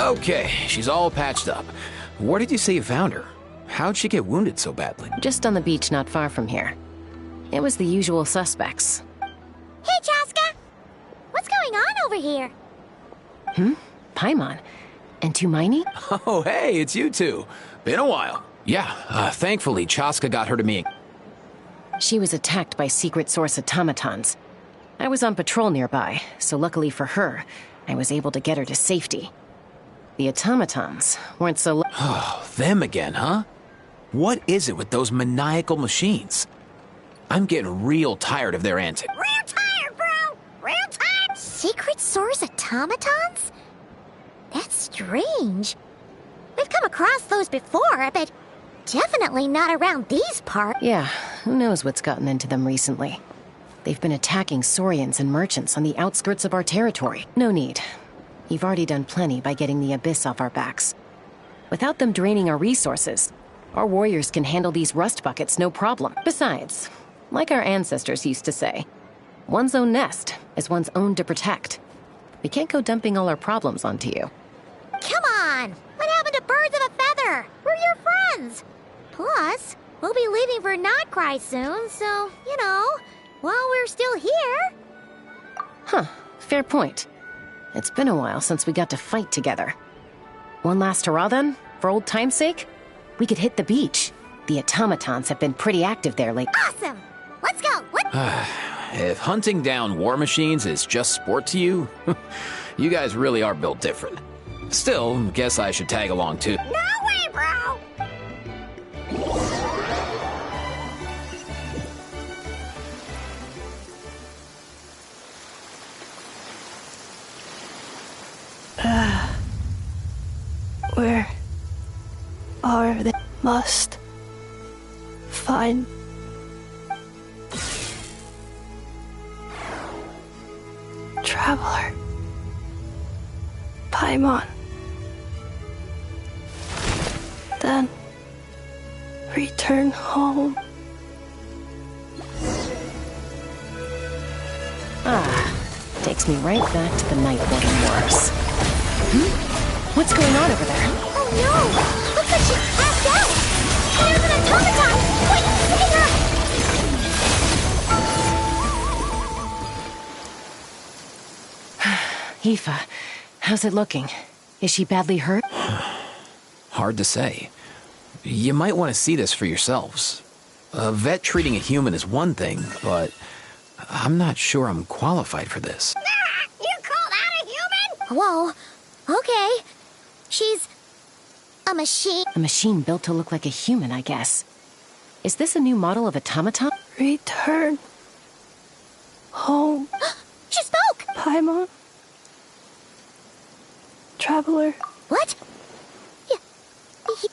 Okay, she's all patched up. Where did you say you found her? How'd she get wounded so badly? Just on the beach not far from here. It was the usual suspects. Hey, Chaska! What's going on over here? Paimon. And Tumaini? Oh, hey, it's you two. Been a while. Yeah, thankfully Chaska got her to me. She was attacked by secret source automatons. I was on patrol nearby, so luckily for her, I was able to get her to safety. The automatons weren't so... Oh, them again, huh? What is it with those maniacal machines? I'm getting real tired of their antics. Real tired, bro! Real tired! Secret source automatons? That's strange. We've come across those before, but definitely not around these parts. Yeah, who knows what's gotten into them recently. They've been attacking Saurians and merchants on the outskirts of our territory. No need. You've already done plenty by getting the Abyss off our backs. Without them draining our resources, our warriors can handle these rust buckets no problem. Besides, like our ancestors used to say, one's own nest is one's own to protect. We can't go dumping all our problems onto you. Come on! What happened to birds of a feather? We're your friends! Plus, we'll be leaving for Notcry soon, so, you know, while we're still here... Huh, fair point. It's been a while since we got to fight together. One last hurrah then, for old time's sake? We could hit the beach. The automatons have been pretty active there lately. Awesome! Let's go! If hunting down war machines is just sport to you, you guys really are built different. Still, guess I should tag along too. No way, bro! Where are they? Must find Traveler Paimon. Then return home. Takes me right back to the Nightborn Wars. What's going on over there? Oh no! Looks like she's passed out! There's an automaton! Wait, look at her! Aoife, how's it looking? Is she badly hurt? Hard to say. You might want to see this for yourselves. A vet treating a human is one thing, but I'm not sure I'm qualified for this. You call that a human? Whoa, okay. She's a machine. A machine built to look like a human, I guess. Is this a new model of automaton? Return home. She spoke! Paimon. Traveler. What?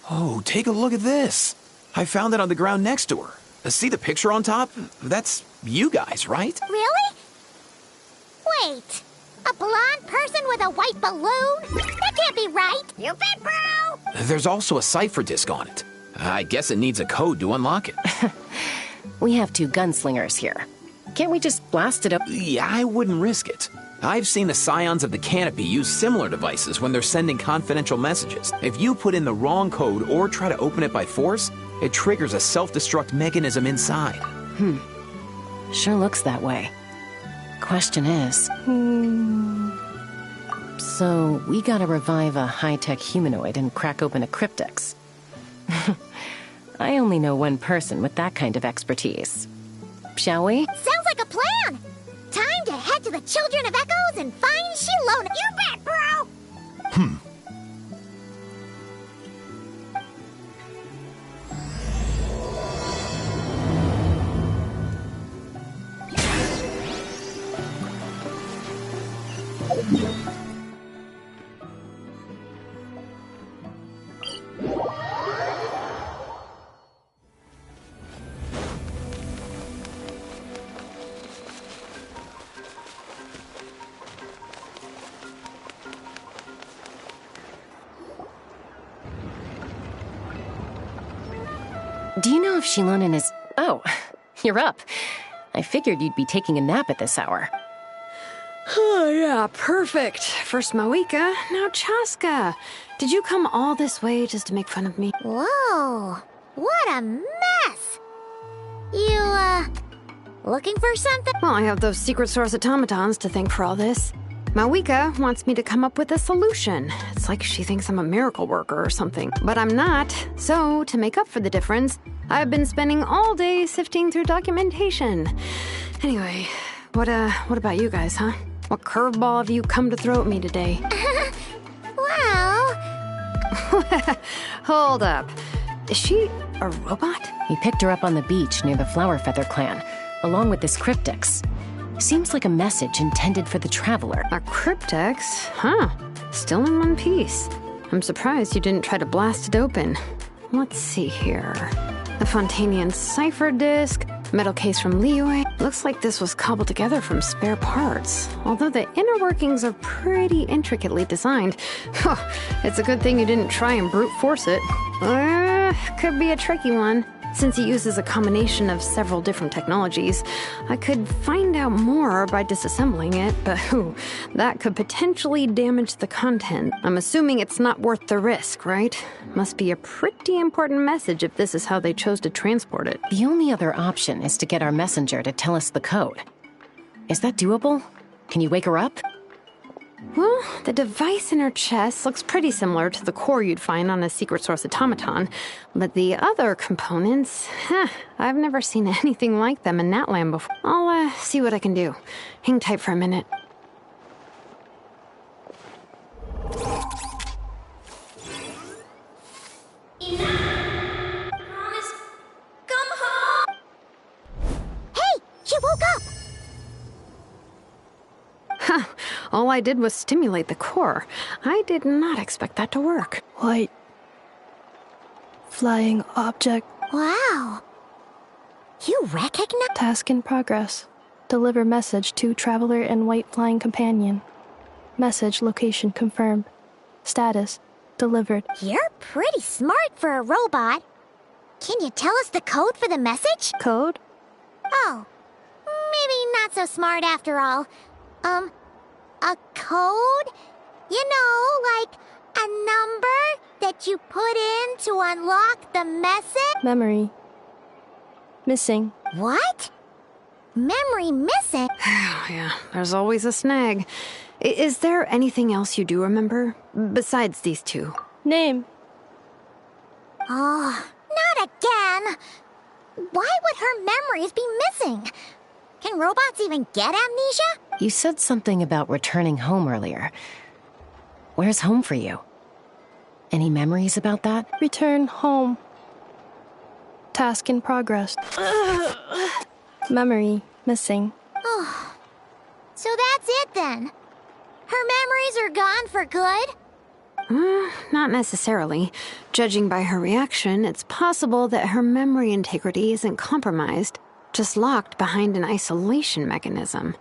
Oh, take a look at this. I found it on the ground next to her. See the picture on top? That's you guys, right? Really? Wait. A blonde person with a white balloon? That can't be right. You bet, bro! There's also a cipher disc on it. I guess it needs a code to unlock it. We have 2 gunslingers here. Can't we just blast it up? Yeah, I wouldn't risk it. I've seen the Scions of the Canopy use similar devices when they're sending confidential messages. If you put in the wrong code or try to open it by force, it triggers a self-destruct mechanism inside. Sure looks that way. Question is... So, we gotta revive a high-tech humanoid and crack open a cryptex. I only know one person with that kind of expertise. Shall we? Sounds like a plan! Time to head to the Children of Echoes and find Shilona. You bet, bro! Do you know if Shilonen is... Oh, you're up. I figured you'd be taking a nap at this hour. Oh, yeah, perfect. First Moika, now Chaska. Did you come all this way just to make fun of me? Whoa, what a mess! You, looking for something? Well, I have those secret source automatons to thank for all this. Mawika wants me to come up with a solution. It's like she thinks I'm a miracle worker or something. But I'm not. So, to make up for the difference, I've been spending all day sifting through documentation. Anyway, what about you guys, huh? What curveball have you come to throw at me today? Well... Hold up. Is she a robot? We picked her up on the beach near the Flower Feather clan, along with this cryptix. Seems like a message intended for the Traveler. A cryptex? Huh. Still in one piece. I'm surprised you didn't try to blast it open. Let's see here. A Fontanian cipher disk, metal case from Liyue. Looks like this was cobbled together from spare parts. Although the inner workings are pretty intricately designed. It's a good thing you didn't try and brute force it. Could be a tricky one. Since it uses a combination of several different technologies, I could find out more by disassembling it, but that could potentially damage the content. I'm assuming it's not worth the risk, right? Must be a pretty important message if this is how they chose to transport it. The only other option is to get our messenger to tell us the code. Is that doable? Can you wake her up? Well, the device in her chest looks pretty similar to the core you'd find on a secret source automaton, but the other components, I've never seen anything like them in that land before. I'll see what I can do. Hang tight for a minute. Come home! Hey, she woke up! All I did was stimulate the core. I did not expect that to work. White. Flying object. Wow. You recognize... Task in progress. Deliver message to Traveler and White Flying Companion. Message location confirmed. Status delivered. You're pretty smart for a robot. Can you tell us the code for the message? Code? Oh, maybe not so smart after all. A code? You know, like a number that you put in to unlock the message? Memory. Missing. What? Memory missing? Yeah, there's always a snag. Is there anything else you do remember? Besides these two? Name. Oh, not again. Why would her memories be missing? Can robots even get amnesia? You said something about returning home earlier. Where's home for you? Any memories about that? Return home. Task in progress. Memory missing. Oh, so that's it then. Her memories are gone for good? Not necessarily. Judging by her reaction, it's possible that her memory integrity isn't compromised, just locked behind an isolation mechanism.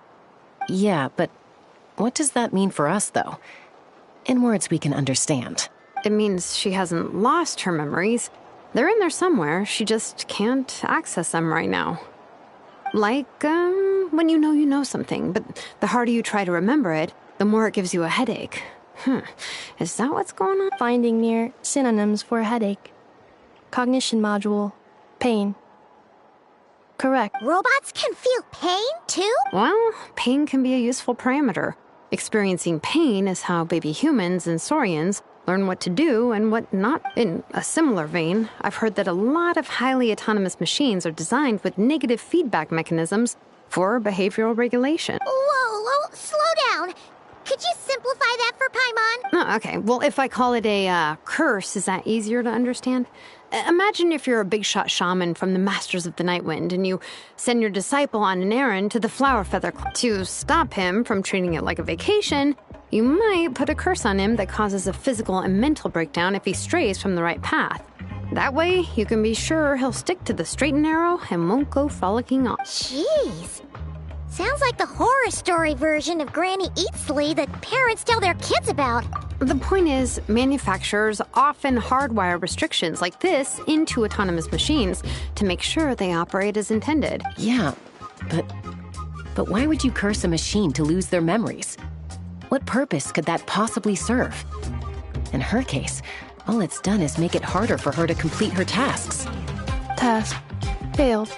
Yeah, but what does that mean for us, though? In words we can understand. It means she hasn't lost her memories. They're in there somewhere, she just can't access them right now. Like, when you know something, but the harder you try to remember it, the more it gives you a headache. Is that what's going on? Finding near synonyms for headache. Cognition module. Pain. Correct. Robots can feel pain, too? Well, pain can be a useful parameter. Experiencing pain is how baby humans and saurians learn what to do and what not. In a similar vein, I've heard that a lot of highly autonomous machines are designed with negative feedback mechanisms for behavioral regulation. Whoa, slow down. Could you simplify that for Paimon? Oh, okay. Well, if I call it a curse, is that easier to understand? Imagine if you're a big-shot shaman from the Masters of the Nightwind and you send your disciple on an errand to the Flower Feather Club. To stop him from treating it like a vacation, you might put a curse on him that causes a physical and mental breakdown if he strays from the right path. That way, you can be sure he'll stick to the straight and narrow and won't go frolicking off. Jeez. Sounds like the horror story version of Granny Eatsley that parents tell their kids about. The point is, manufacturers often hardwire restrictions like this into autonomous machines to make sure they operate as intended. Yeah, but But why would you curse a machine to lose their memories? What purpose could that possibly serve? In her case, all it's done is make it harder for her to complete her tasks. Task. Failed.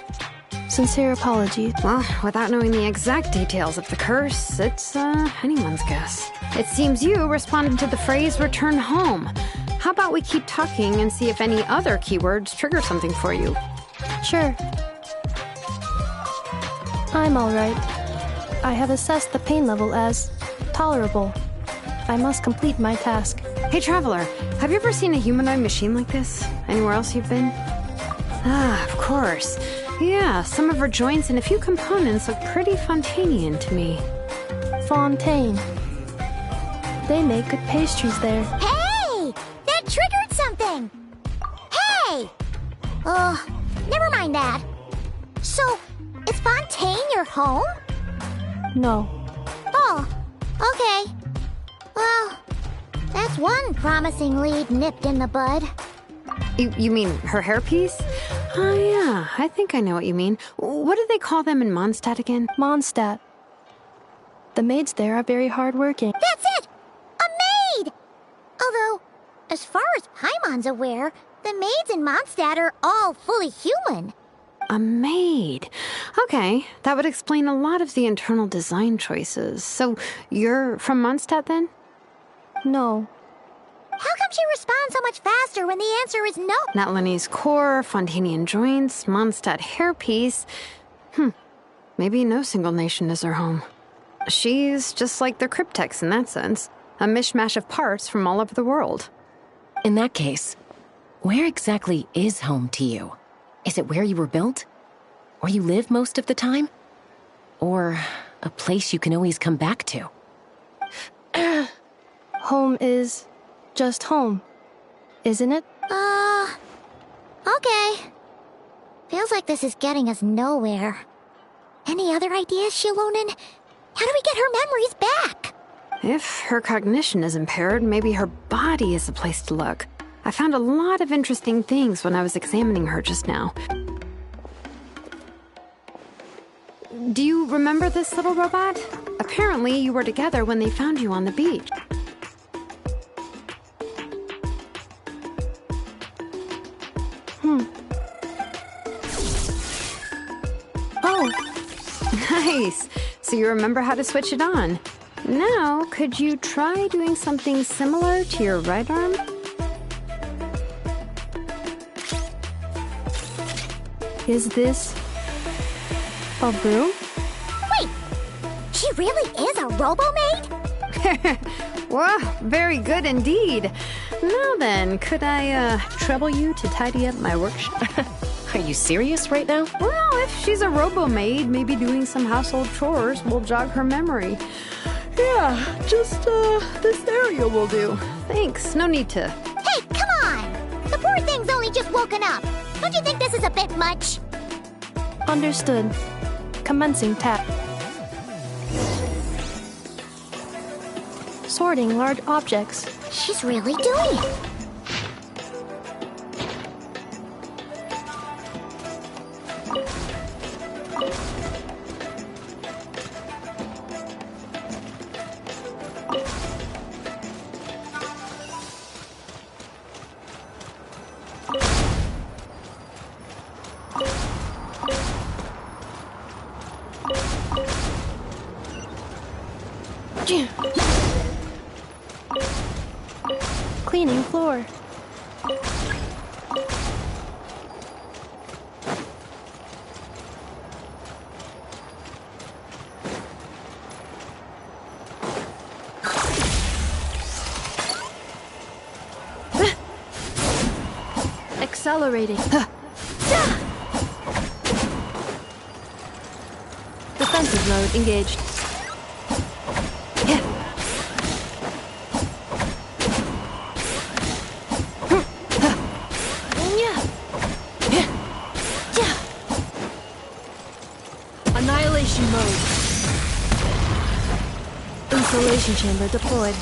Sincere apologies. Well, without knowing the exact details of the curse, it's anyone's guess. It seems you responded to the phrase return home. How about we keep talking and see if any other keywords trigger something for you? Sure. I'm alright. I have assessed the pain level as tolerable. I must complete my task. Hey, Traveler, have you ever seen a humanoid machine like this? Anywhere else you've been? Ah, of course. Yeah, some of her joints and a few components look pretty Fontanian to me. Fontaine. They make good pastries there. Hey! That triggered something! Hey! Oh, never mind that. So, is Fontaine your home? No. Oh, okay. Well, that's one promising lead nipped in the bud. You mean her hairpiece? Oh, yeah, I think I know what you mean. What do they call them in Mondstadt again? Mondstadt. The maids there are very hardworking. That's it! A maid! Although, as far as Paimon's aware, the maids in Mondstadt are all fully human. A maid. Okay, that would explain a lot of the internal design choices. So, you're from Mondstadt then? No. How come she responds so much faster when the answer is no? Natlanese core, Fontanian joints, Mondstadt hairpiece. Maybe no single nation is her home. She's just like the Cryptex in that sense. A mishmash of parts from all over the world. In that case, where exactly is home to you? Is it where you were built? Where you live most of the time? Or a place you can always come back to? Home is just home, isn't it? Okay. Feels like this is getting us nowhere. Any other ideas, Shilonen? How do we get her memories back? If her cognition is impaired, maybe her body is the place to look. I found a lot of interesting things when I was examining her just now. Do you remember this little robot? Apparently, you were together when they found you on the beach. Oh, Nice. So you remember how to switch it on. Now, could you try doing something similar to your right arm? is this a broom? Wait, she really is a robo-maid? Wow, very good indeed. Now then, could I trouble you to tidy up my workshop? Are you serious right now? Well, if she's a robo-maid, maybe doing some household chores will jog her memory. Yeah, just this area will do. Thanks, no need to. Hey, come on! The poor thing's only just woken up. Don't you think this is a bit much? Understood. Commencing tap. Sorting large objects. She's really doing it. Cleaning floor. Accelerating. Defensive mode engaged. Annihilation mode. Insulation chamber deployed.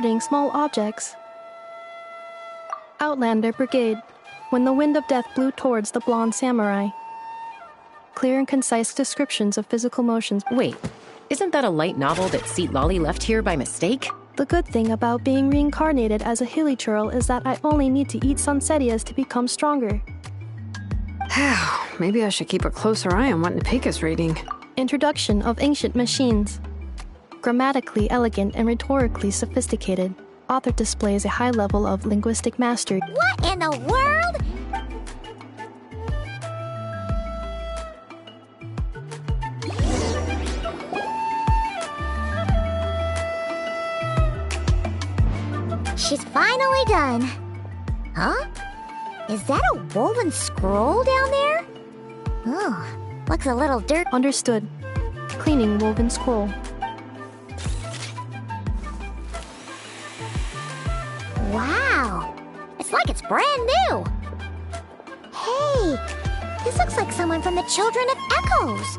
recording small objects. Outlander Brigade, when the wind of death blew towards the blonde samurai. Clear and concise descriptions of physical motions. Wait, isn't that a light novel that Seat Lolly left here by mistake? The good thing about being reincarnated as a hilly churl is that I only need to eat sunsettias to become stronger. Maybe I should keep a closer eye on what Napika's reading. Introduction of Ancient Machines. Grammatically elegant and rhetorically sophisticated, author displays a high level of linguistic mastery. What in the world? She's finally done. Huh? Is that a woven scroll down there? Oh, looks a little dirt. Understood. Cleaning woven scroll. Wow! It's like it's brand new! Hey! This looks like someone from the Children of Echoes!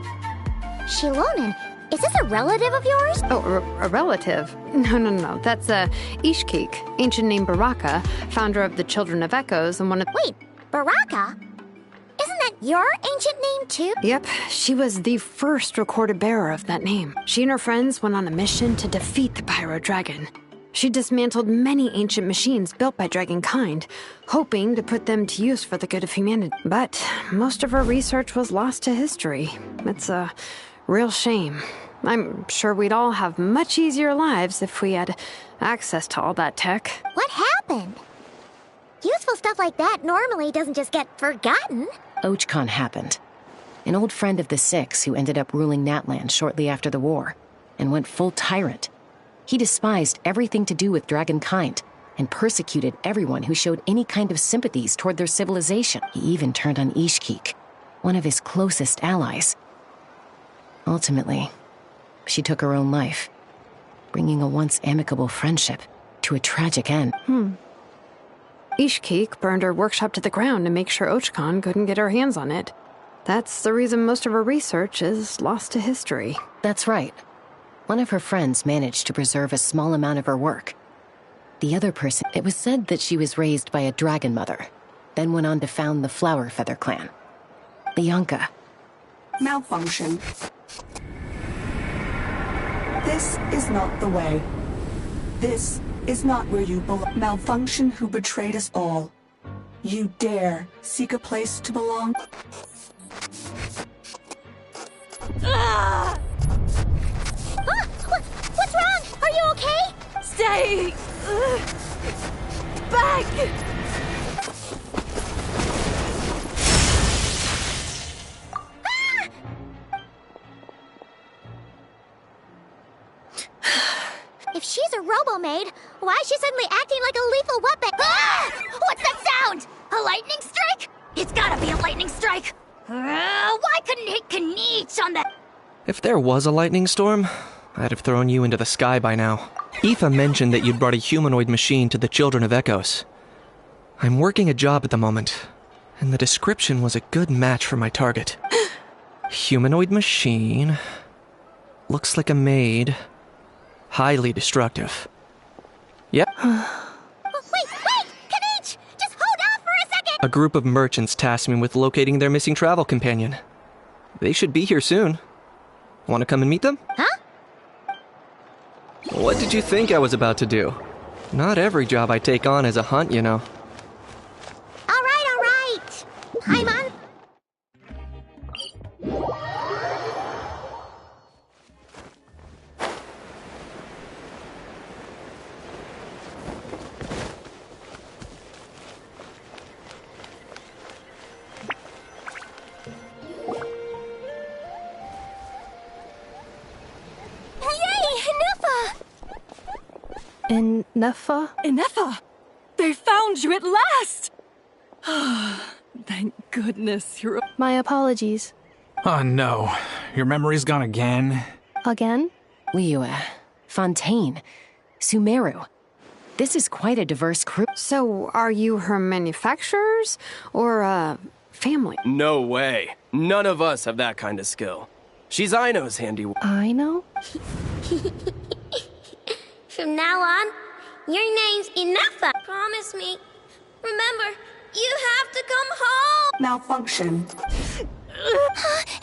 Shilonen, is this a relative of yours? Oh, a relative? No. That's Ishkik, ancient name Baraka, founder of the Children of Echoes and one of... Wait, Baraka? Isn't that your ancient name too? Yep, she was the first recorded bearer of that name. She and her friends went on a mission to defeat the Pyro Dragon. She dismantled many ancient machines built by Dragonkind, hoping to put them to use for the good of humanity. But most of her research was lost to history. It's a real shame. I'm sure we'd all have much easier lives if we had access to all that tech. What happened? Useful stuff like that normally doesn't just get forgotten. Ochkon happened. An old friend of the Six who ended up ruling Natlan shortly after the war, and went full tyrant. He despised everything to do with Dragonkind, and persecuted everyone who showed any kind of sympathies toward their civilization. He even turned on Ishkik, one of his closest allies. Ultimately, she took her own life, bringing a once amicable friendship to a tragic end. Ishkik burned her workshop to the ground to make sure Ochkon couldn't get her hands on it. That's the reason most of her research is lost to history. That's right. One of her friends managed to preserve a small amount of her work. The other person, it was said that she was raised by a dragon mother, then went on to found the Flower Feather clan. Lianka. Malfunction. This is not the way. This is not where you belong. Malfunction who betrayed us all. You dare seek a place to belong? Ah! What's wrong? Are you okay? Stay back! If she's a robo-maid, why is she suddenly acting like a lethal weapon? Ah! What's that sound? A lightning strike? It's gotta be a lightning strike! Why couldn't it Kniech on that? If there was a lightning storm, I'd have thrown you into the sky by now. Aoife mentioned that you'd brought a humanoid machine to the Children of Echoes. I'm working a job at the moment, and the description was a good match for my target. Humanoid machine. Looks like a maid. Highly destructive. Yep. Wait! Kniech! Just hold on for a second! A group of merchants tasked me with locating their missing travel companion. They should be here soon. Want to come and meet them? Huh? What did you think I was about to do? Not every job I take on is a hunt, you know. All right. I'm on. Nefa? Inefa! They found you at last! Thank goodness you're... My apologies. Oh no, your memory's gone again? Again? Liyue, Fontaine, Sumeru. This is quite a diverse crew. So, are you her manufacturers or family? No way. None of us have that kind of skill. She's Aino's handiwork. I know? From now on, Your name's Inefa. Promise me. Remember, you have to come home. Malfunction.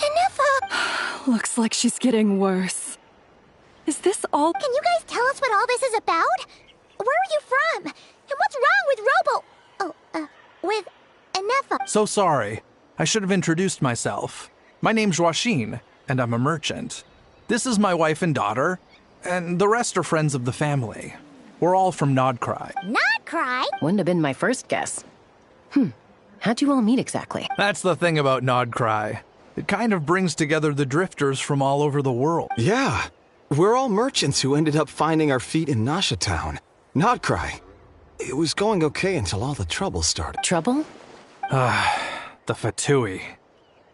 Inefa! Looks like she's getting worse. Is this all? Can you guys tell us what all this is about? Where are you from? And what's wrong with with Inefa? So sorry. I should have introduced myself. My name's Joachine, and I'm a merchant. This is my wife and daughter, and the rest are friends of the family. We're all from Nodcry. Nodcry? Wouldn't have been my first guess. How'd you all meet exactly? That's the thing about Nodcry. It kind of brings together the drifters from all over the world. Yeah. We're all merchants who ended up finding our feet in Nasha Town. Nodcry. It was going okay until all the trouble started. Trouble? The Fatui.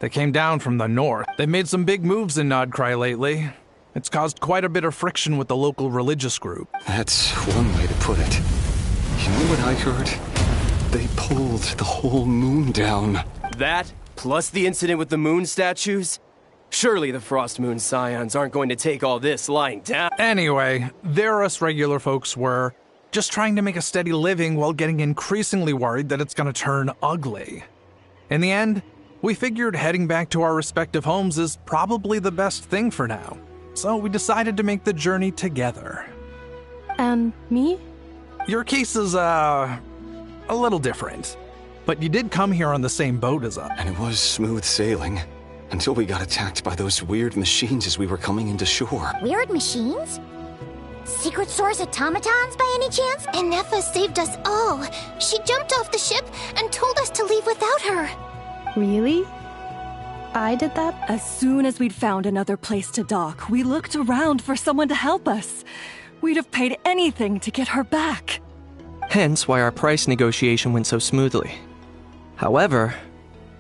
They came down from the north. They made some big moves in Nodcry lately. It's caused quite a bit of friction with the local religious group. That's one way to put it. You know what I heard? They pulled the whole moon down. That, plus the incident with the moon statues? Surely the Frost Moon Scions aren't going to take all this lying down. Anyway, there us regular folks were, just trying to make a steady living while getting increasingly worried that it's going to turn ugly. In the end, we figured heading back to our respective homes is probably the best thing for now. So we decided to make the journey together. And me? Your case is, a little different. But you did come here on the same boat as us. And it was smooth sailing, until we got attacked by those weird machines as we were coming into shore. Weird machines? Secret Source automatons by any chance? Inefa saved us all. She jumped off the ship and told us to leave without her. Really? I did that? As soon as we'd found another place to dock, we looked around for someone to help us. We'd have paid anything to get her back. Hence why our price negotiation went so smoothly. However,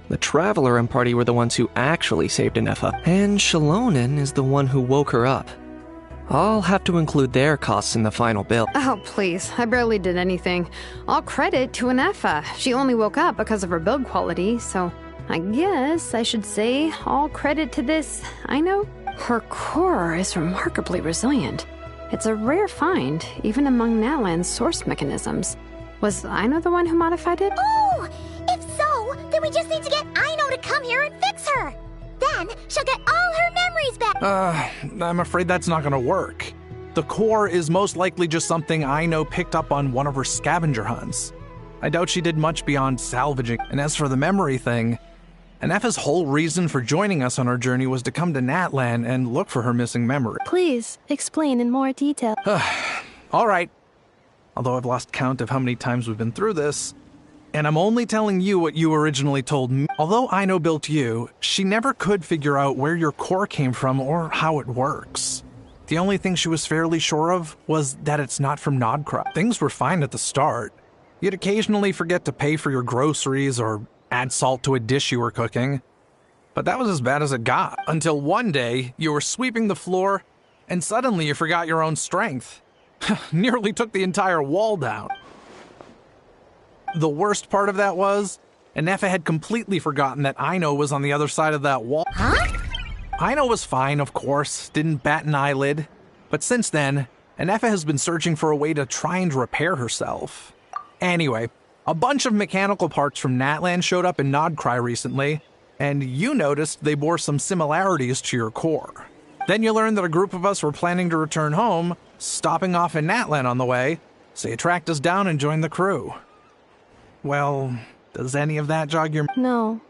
the Traveler and party were the ones who actually saved Inefa, and Shalonen is the one who woke her up. I'll have to include their costs in the final bill. Oh, please. I barely did anything. All credit to Inefa. She only woke up because of her build quality, so I guess I should say all credit to this. I know her core is remarkably resilient. It's a rare find, even among Natlan's source mechanisms. Was Aino the one who modified it? Oh! If so, then we just need to get Aino to come here and fix her. Then she'll get all her memories back. I'm afraid that's not gonna work. The core is most likely just something Aino picked up on one of her scavenger hunts. I doubt she did much beyond salvaging. And as for the memory thing, Inefa's whole reason for joining us on our journey was to come to Natlan and look for her missing memory. Please, explain in more detail. All right. Although I've lost count of how many times we've been through this, and I'm only telling you what you originally told me. Although Aino built you, she never could figure out where your core came from or how it works. The only thing she was fairly sure of was that it's not from Nodcry. Things were fine at the start. You'd occasionally forget to pay for your groceries or add salt to a dish you were cooking. But that was as bad as it got. Until one day, you were sweeping the floor, and suddenly you forgot your own strength. Nearly took the entire wall down. The worst part of that was, Inefa had completely forgotten that Aino was on the other side of that wall. Huh? Aino was fine, of course, didn't bat an eyelid. But since then, Inefa has been searching for a way to try and repair herself. Anyway, a bunch of mechanical parts from Natlan showed up in Nodcry recently, and you noticed they bore some similarities to your core. Then you learned that a group of us were planning to return home, stopping off in Natlan on the way, so you tracked us down and joined the crew. Well, does any of that jog your... No.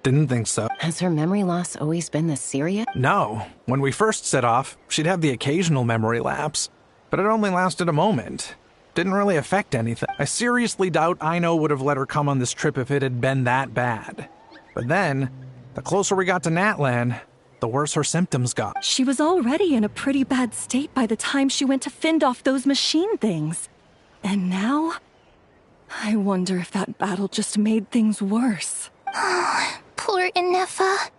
Didn't think so. Has her memory loss always been this serious? No. When we first set off, she'd have the occasional memory lapse, but it only lasted a moment. Didn't really affect anything. I seriously doubt Aino would have let her come on this trip if it had been that bad. But then, the closer we got to Natlan, the worse her symptoms got. She was already in a pretty bad state by the time she went to fend off those machine things. And now, I wonder if that battle just made things worse. Poor Inefa.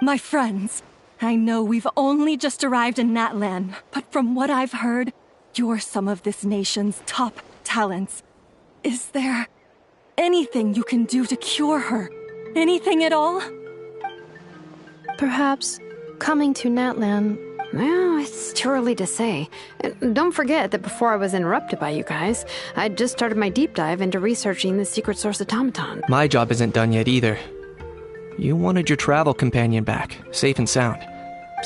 My friends, I know we've only just arrived in Natlan, but from what I've heard, you're some of this nation's top talents. Is there anything you can do to cure her? Anything at all? Perhaps coming to Natlan Well, it's too early to say. And don't forget that before I was interrupted by you guys, I'd just started my deep dive into researching the secret source automaton. My job isn't done yet either. You wanted your travel companion back, safe and sound.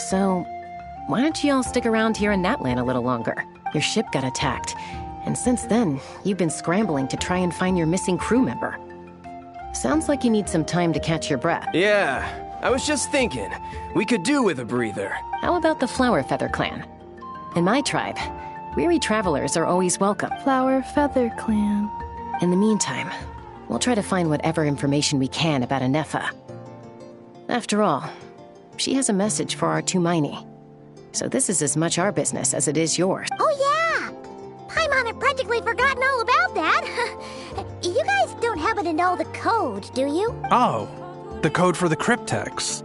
So, why don't you all stick around here in Natlan a little longer? Your ship got attacked, and since then, you've been scrambling to try and find your missing crew member. Sounds like you need some time to catch your breath. Yeah, I was just thinking, we could do with a breather. How about the Flower Feather Clan? In my tribe, weary travelers are always welcome. Flower Feather Clan. In the meantime, we'll try to find whatever information we can about Anefa. After all, she has a message for our Tumaini. So this is as much our business as it is yours. Oh yeah! Paimon had practically forgotten all about that. You guys don't happen to know the code, do you? Oh, the code for the cryptex.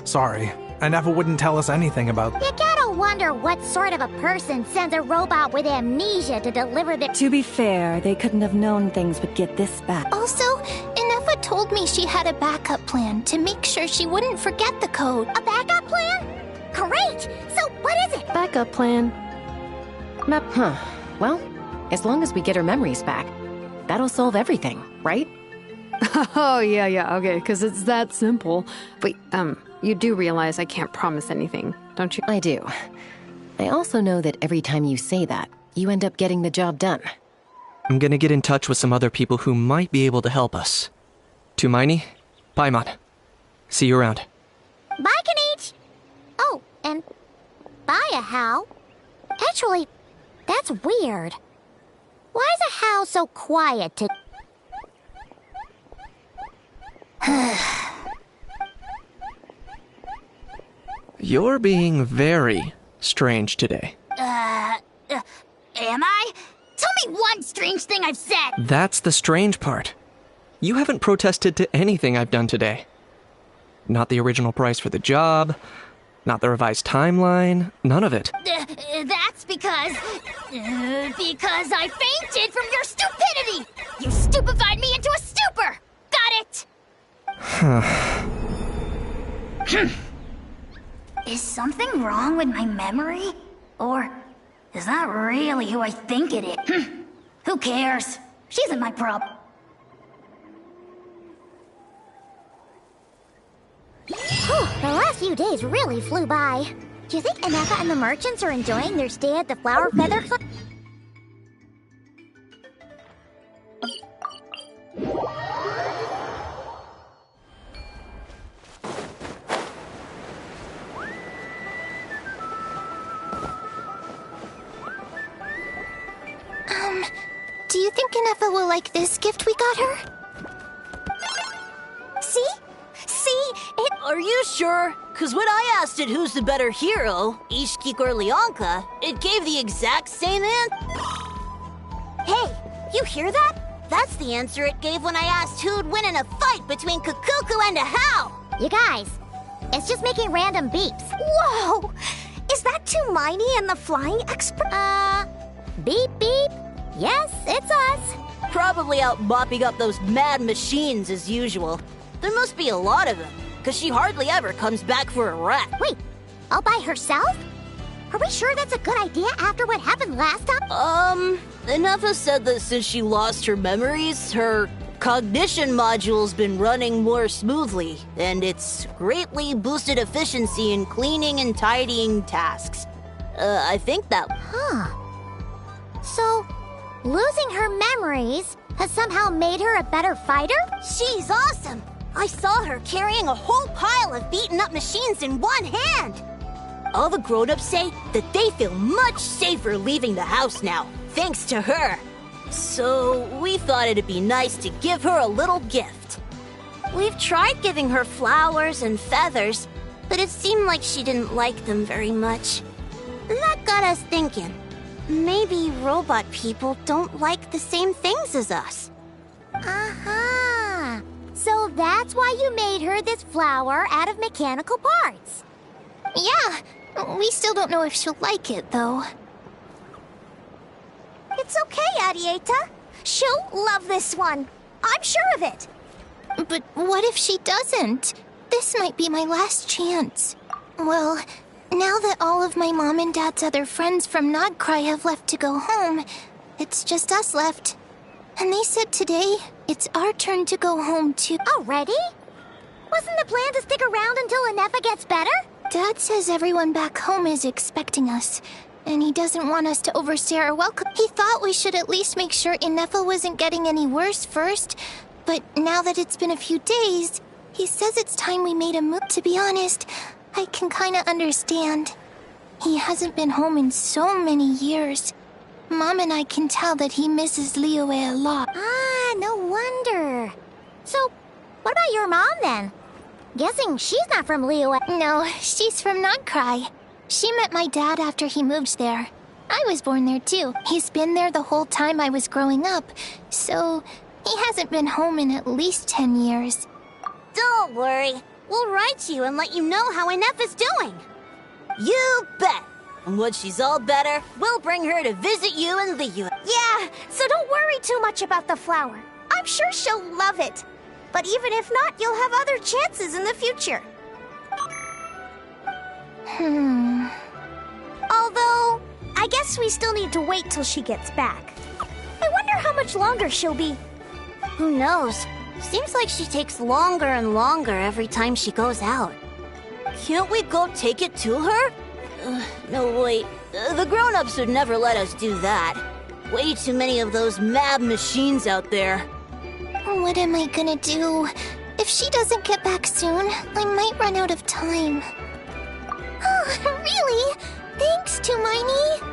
Sorry, Anefa wouldn't tell us anything about... You gotta wonder what sort of a person sends a robot with amnesia to deliver the... To be fair, they couldn't have known things would get this bad. Also, Anefa told me she had a backup plan to make sure she wouldn't forget the code. A backup plan? Great! So what is it? Backup plan. Map, huh. Well, as long as we get her memories back, that'll solve everything, right? Oh, yeah, okay, because it's that simple. But, you do realize I can't promise anything, don't you? I do. I also know that every time you say that, you end up getting the job done. I'm gonna get in touch with some other people who might be able to help us. Tumaini, Paimon. See you around. Bye, Kanich! Oh, and bye, a Hal. Actually, that's weird. Why is a Hal so quiet to... You're being very strange today. Am I? Tell me one strange thing I've said! That's the strange part. You haven't protested to anything I've done today. Not the original price for the job, not the revised timeline, none of it. That's because I fainted from your stupidity! You stupefied me into a stupor! Got it? Is something wrong with my memory? Or is that really who I think it is? Who cares? She isn't my problem. The last few days really flew by. Do you think Anefa and the merchants are enjoying their stay at the Flower Feather Club? Do you think Anefa will like this gift we got her? See? It... Are you sure? Cause when I asked it who's the better hero, Ishkik or Leonka, it gave the exact same answer. Hey, you hear that? That's the answer it gave when I asked who'd win in a fight between Kukuku and a Hal. You guys, it's just making random beeps. Whoa! Is that Tumaini and the flying expert? Beep beep. Yes, it's us. Probably out mopping up those mad machines as usual. There must be a lot of them, cause she hardly ever comes back for a rest. Wait, all by herself? Are we sure that's a good idea after what happened last time? Anefa said that since she lost her memories, her cognition module's been running more smoothly, and it's greatly boosted efficiency in cleaning and tidying tasks. I think that... Huh. So, losing her memories has somehow made her a better fighter? She's awesome! I saw her carrying a whole pile of beaten-up machines in one hand! All the grown-ups say that they feel much safer leaving the house now, thanks to her. So, we thought it'd be nice to give her a little gift. We've tried giving her flowers and feathers, but it seemed like she didn't like them very much. And that got us thinking. Maybe robot people don't like the same things as us. Uh-huh. So that's why you made her this flower out of mechanical parts. Yeah, we still don't know if she'll like it, though. It's okay, Arieta. She'll love this one. I'm sure of it. But what if she doesn't? This might be my last chance. Well, Now that all of my mom and dad's other friends from Nodcry have left to go home, it's just us left. And they said today, it's our turn to go home too. Already? Wasn't the plan to stick around until Anefa gets better? Dad says everyone back home is expecting us, and he doesn't want us to overstay our welcome. He thought we should at least make sure Anefa wasn't getting any worse first, but now that it's been a few days, he says it's time we made a move. To be honest, I can kinda understand. He hasn't been home in so many years. Mom and I can tell that he misses Liyue a lot. Ah, no wonder. So, what about your mom then? Guessing she's not from Liyue. No, she's from Nodcry. She met my dad after he moved there. I was born there too. He's been there the whole time I was growing up, so he hasn't been home in at least 10 years. Don't worry. We'll write to you and let you know how Anefa's doing. You bet. And when she's all better, we'll bring her to visit you and Liyue. Yeah, so don't worry too much about the flower. I'm sure she'll love it. But even if not, you'll have other chances in the future. Although, I guess we still need to wait till she gets back. I wonder how much longer she'll be. Who knows? Seems like she takes longer and longer every time she goes out. Can't we go take it to her? No, wait. The grown-ups would never let us do that. Way too many of those mad machines out there. What am I gonna do? If she doesn't get back soon, I might run out of time. Oh, really? Thanks, Tumaini.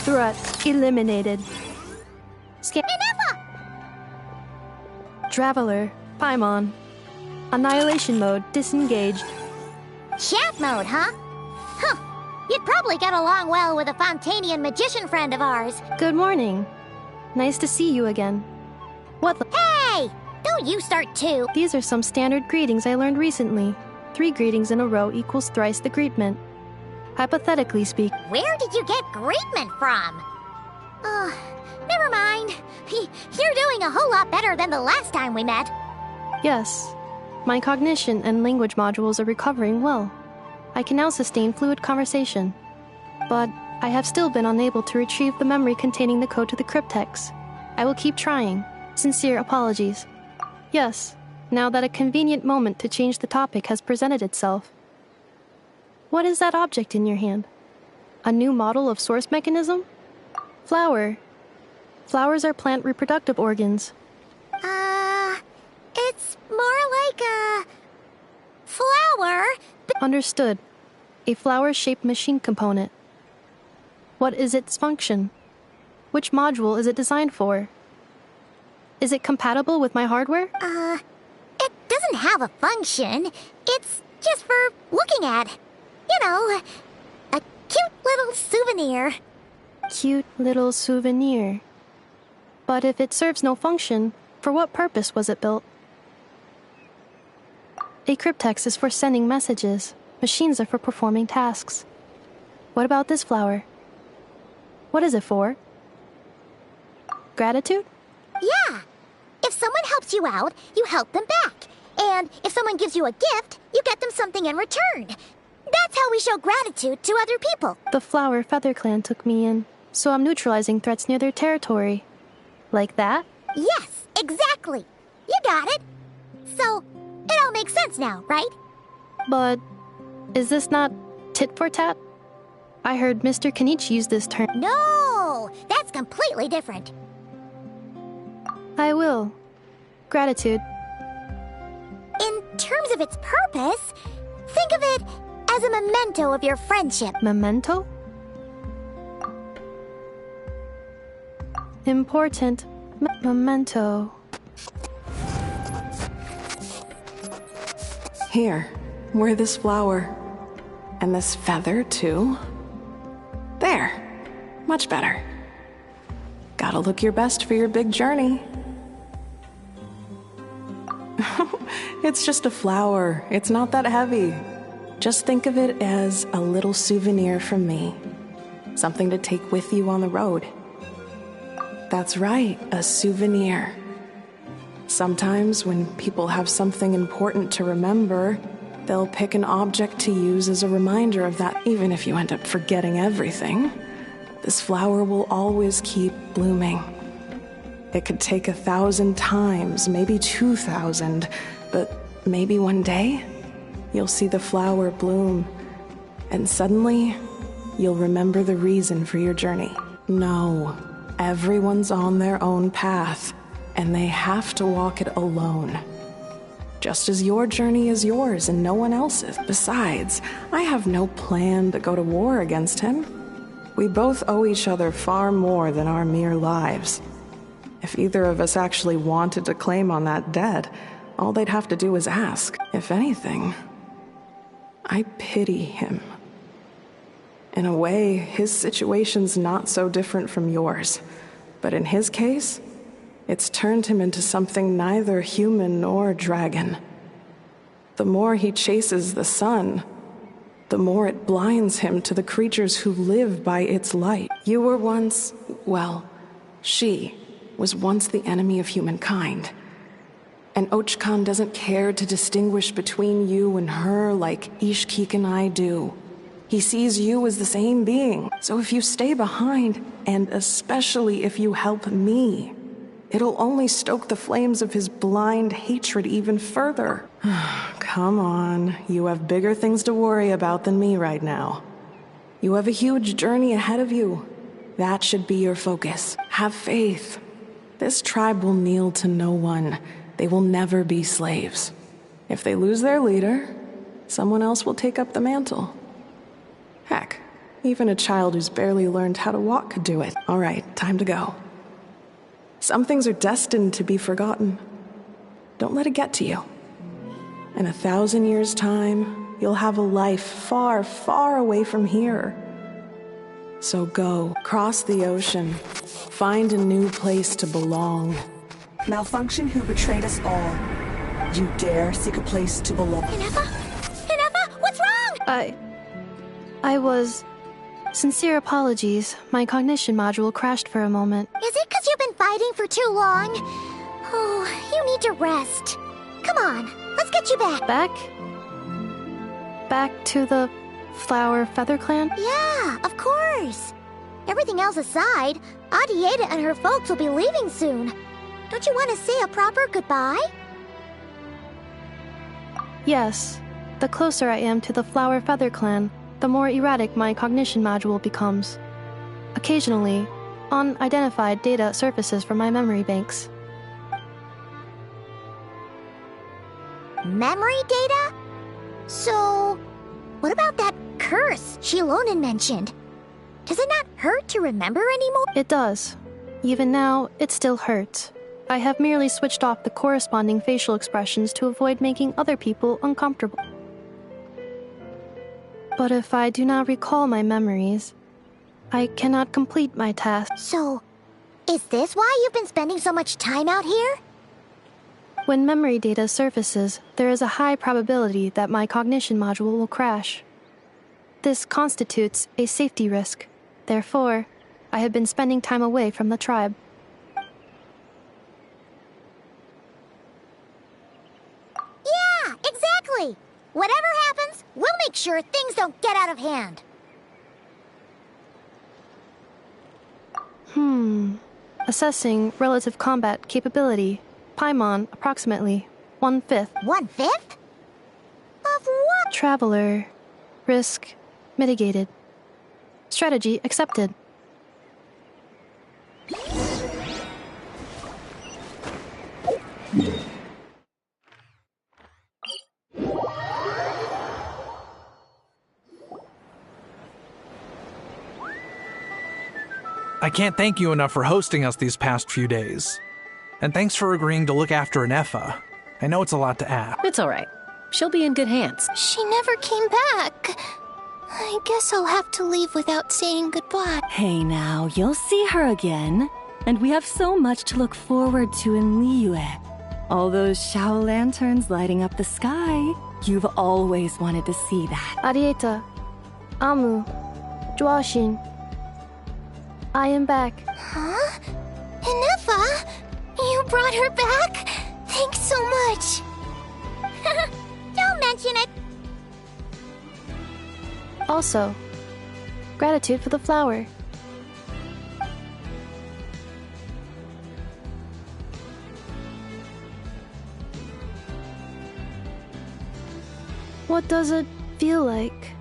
Threat eliminated. Anefa! Traveler, Paimon. Annihilation mode disengaged. Chat mode, huh? Huh. You'd probably get along well with a Fontanian magician friend of ours. Good morning. Nice to see you again. What the— Hey! Don't you start too. These are some standard greetings I learned recently. 3 greetings in a row equals thrice the greetment. Hypothetically speak. Where did you get greetment from? Never mind. You're doing a whole lot better than the last time we met. Yes. My cognition and language modules are recovering well. I can now sustain fluid conversation. But I have still been unable to retrieve the memory containing the code to the cryptex. I will keep trying. Sincere apologies. Yes, now that a convenient moment to change the topic has presented itself. What is that object in your hand? A new model of source mechanism? Flower. Flowers are plant reproductive organs. It's more like a flower. Understood. A flower-shaped machine component. What is its function? Which module is it designed for? Is it compatible with my hardware? It doesn't have a function. It's just for looking at. You know, a cute little souvenir. Cute little souvenir. But if it serves no function, for what purpose was it built? A cryptex is for sending messages. Machines are for performing tasks. What about this flower? What is it for? Gratitude? Yeah. If someone helps you out, you help them back. And if someone gives you a gift, you get them something in return. That's how we show gratitude to other people. The Flower Feather Clan took me in, so I'm neutralizing threats near their territory. Like that? Yes, exactly. You got it. So, it all makes sense now, right? But is this not tit for tat? I heard Mr. Kenichi use this term. No, that's completely different. I will. Gratitude. In terms of its purpose, think of it as a memento of your friendship. Memento? Important memento. Here, wear this flower. And this feather, too. There. Much better. Gotta look your best for your big journey. It's just a flower. It's not that heavy. Just think of it as a little souvenir from me. Something to take with you on the road. That's right, a souvenir. Sometimes when people have something important to remember, they'll pick an object to use as a reminder of that, even if you end up forgetting everything. This flower will always keep blooming. It could take 1,000 times, maybe 2,000, but maybe one day, you'll see the flower bloom, and suddenly, you'll remember the reason for your journey. No, everyone's on their own path, and they have to walk it alone. Just as your journey is yours and no one else's. Besides, I have no plan to go to war against him. We both owe each other far more than our mere lives. If either of us actually wanted to claim on that debt, all they'd have to do is ask. If anything, I pity him. In a way, his situation's not so different from yours. But in his case, it's turned him into something neither human nor dragon. The more he chases the sun, the more it blinds him to the creatures who live by its light. You were once, well, she was once the enemy of humankind. And Ochkan doesn't care to distinguish between you and her like Ishkik and I do. He sees you as the same being. So if you stay behind, and especially if you help me, it'll only stoke the flames of his blind hatred even further. Come on, you have bigger things to worry about than me right now. You have a huge journey ahead of you. That should be your focus. Have faith. This tribe will kneel to no one. They will never be slaves. If they lose their leader, someone else will take up the mantle. Heck, even a child who's barely learned how to walk could do it. All right, time to go. Some things are destined to be forgotten. Don't let it get to you. In 1,000 years' time, you'll have a life far, far away from here. So go, cross the ocean, find a new place to belong. Malfunction who betrayed us all. You dare seek a place to belong. Inefa? Inefa, what's wrong? I was... Sincere apologies. My cognition module crashed for a moment. Is it because you've been fighting for too long? Oh, you need to rest. Come on, let's get you back. Back? Back to the Flower Feather Clan? Yeah, of course. Everything else aside, Auntie Ada and her folks will be leaving soon. Don't you want to say a proper goodbye? Yes. The closer I am to the Flower Feather Clan, the more erratic my cognition module becomes. Occasionally, unidentified data surfaces from my memory banks. Memory data? So, what about that curse Shilonen mentioned? Does it not hurt to remember anymore? It does. Even now, it still hurts. I have merely switched off the corresponding facial expressions to avoid making other people uncomfortable. But if I do not recall my memories, I cannot complete my task. So, is this why you've been spending so much time out here? When memory data surfaces, there is a high probability that my cognition module will crash. This constitutes a safety risk. Therefore, I have been spending time away from the tribe. Yeah, exactly! Whatever happens, we'll make sure things don't get out of hand. Assessing relative combat capability. Paimon, approximately 1/5. 1/5? Of what? Traveler. Risk mitigated. Strategy accepted. I can't thank you enough for hosting us these past few days. And thanks for agreeing to look after Anefa. I know it's a lot to ask. It's all right. She'll be in good hands. She never came back. I guess I'll have to leave without saying goodbye. Hey now, you'll see her again. And we have so much to look forward to in Liyue. All those Shao lanterns lighting up the sky. You've always wanted to see that. Arieta, Amu, Joashin. I am back. Huh? Anefa? You brought her back? Thanks so much. Don't mention it. Also, gratitude for the flower. What does it feel like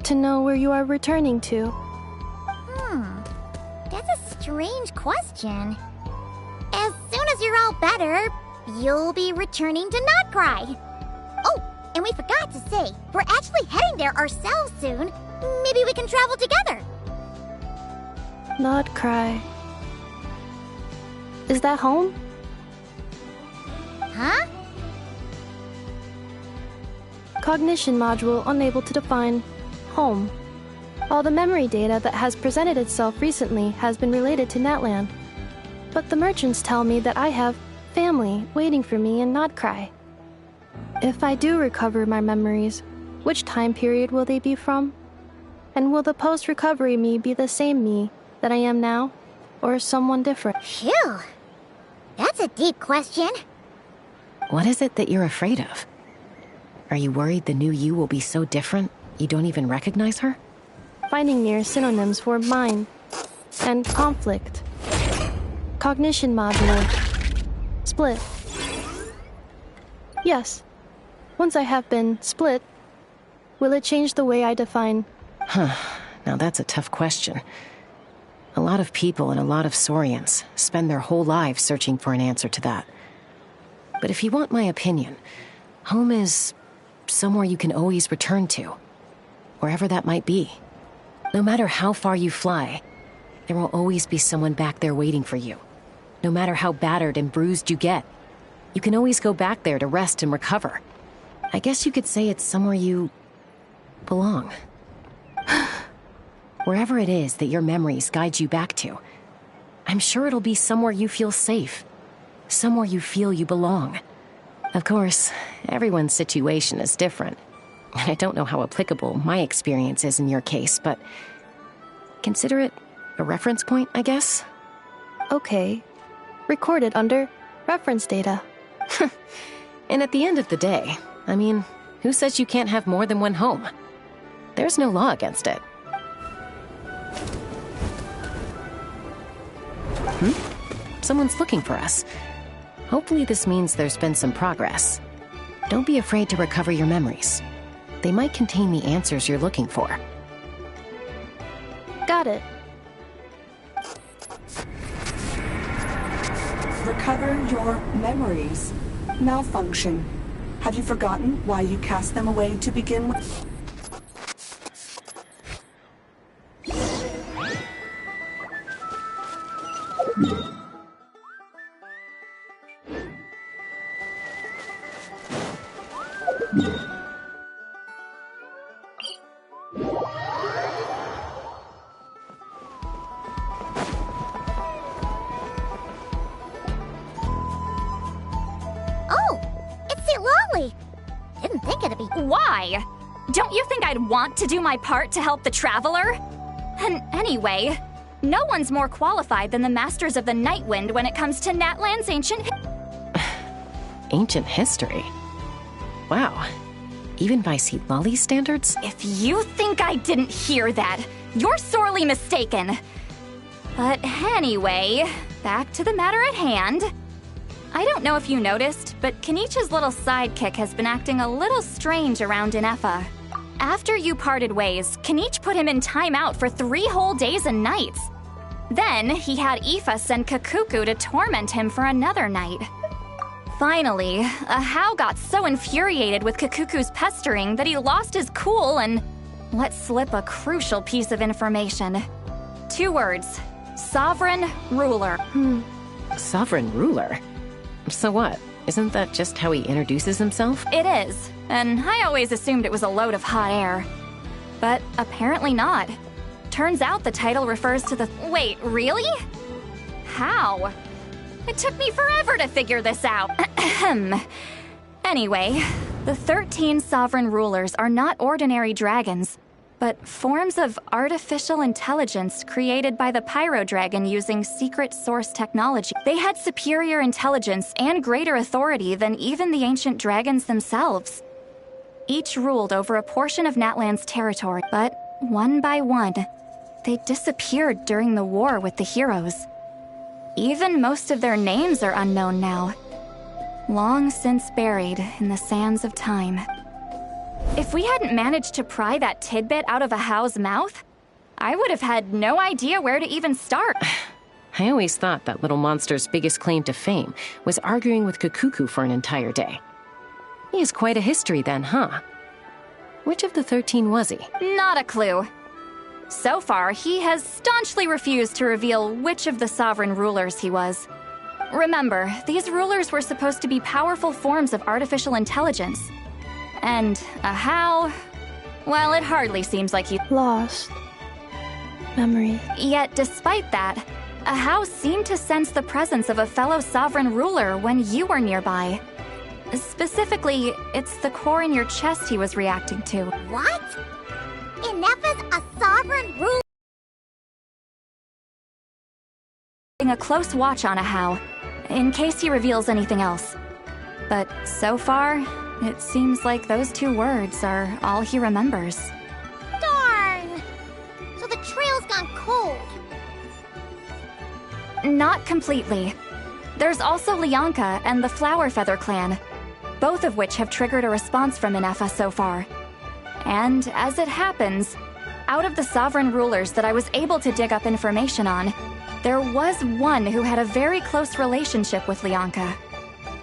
to know where you are returning to? That's a strange question. As soon as you're all better, you'll be returning to Notcry. Oh, and we forgot to say, we're actually heading there ourselves soon. Maybe we can travel together. Notcry. Is that home? Huh? Cognition module unable to define home. All the memory data that has presented itself recently has been related to Natland. But the merchants tell me that I have family waiting for me in Notcry. If I do recover my memories, which time period will they be from? And will the post-recovery me be the same me that I am now, or someone different? Phew. That's a deep question. What is it that you're afraid of? Are you worried the new you will be so different you don't even recognize her? Finding near synonyms for mind and conflict. Cognition module. Split. Yes. Once I have been split, will it change the way I define? Now that's a tough question. A lot of people and a lot of Saurians spend their whole lives searching for an answer to that. But if you want my opinion, home is somewhere you can always return to, wherever that might be. No matter how far you fly, there will always be someone back there waiting for you. No matter how battered and bruised you get, you can always go back there to rest and recover. I guess you could say it's somewhere you belong. Wherever it is that your memories guide you back to, I'm sure it'll be somewhere you feel safe, somewhere you feel you belong. Of course, everyone's situation is different. I don't know how applicable my experience is in your case, but consider it a reference point, I guess? Okay. Recorded under reference data. And at the end of the day, I mean, who says you can't have more than one home? There's no law against it. Someone's looking for us. Hopefully this means there's been some progress. Don't be afraid to recover your memories. They might contain the answers you're looking for. Got it. Recover your memories. Malfunction. Have you forgotten why you cast them away to begin with? Why? Don't you think I'd want to do my part to help the Traveler? And anyway, no one's more qualified than the Masters of the Nightwind when it comes to Natland's ancient Ancient history? Wow. Even by Lolly's standards? If you think I didn't hear that, you're sorely mistaken. But anyway, back to the matter at hand. I don't know if you noticed, but Kenichi's little sidekick has been acting a little strange around Inefa. After you parted ways, Kenichi put him in timeout for 3 whole days and nights. Then, he had Aoife send Kakuku to torment him for another night. Finally, Ahau got so infuriated with Kakuku's pestering that he lost his cool and let slip a crucial piece of information. 2 words. Sovereign ruler. Sovereign ruler? So what? Isn't that just how he introduces himself? It is, and I always assumed it was a load of hot air. But apparently not. Turns out the title refers to the— Wait, really? How? It took me forever to figure this out. Anyway, the 13 sovereign rulers are not ordinary dragons, but forms of artificial intelligence created by the Pyro Dragon using secret source technology. They had superior intelligence and greater authority than even the ancient dragons themselves. Each ruled over a portion of Natlan's territory, but one by one, they disappeared during the war with the heroes. Even most of their names are unknown now, long since buried in the sands of time. If we hadn't managed to pry that tidbit out of Ahau's mouth, I would have had no idea where to even start. I always thought that little monster's biggest claim to fame was arguing with Kakuku for an entire day. He has quite a history then, huh? Which of the 13 was he? Not a clue. So far, he has staunchly refused to reveal which of the sovereign rulers he was. Remember, these rulers were supposed to be powerful forms of artificial intelligence. And Ahau, well, it hardly seems like he lost memory. Yet, despite that, Ahau seemed to sense the presence of a fellow sovereign ruler when you were nearby. Specifically, it's the core in your chest he was reacting to. What? Inepha's a sovereign ruler? A close watch on Ahau, in case he reveals anything else. But so far, it seems like those 2 words are all he remembers. Darn! So the trail's gone cold. Not completely. There's also Lianka and the Flower Feather clan, both of which have triggered a response from Inepha so far. And as it happens, out of the sovereign rulers that I was able to dig up information on, there was one who had a very close relationship with Lianka.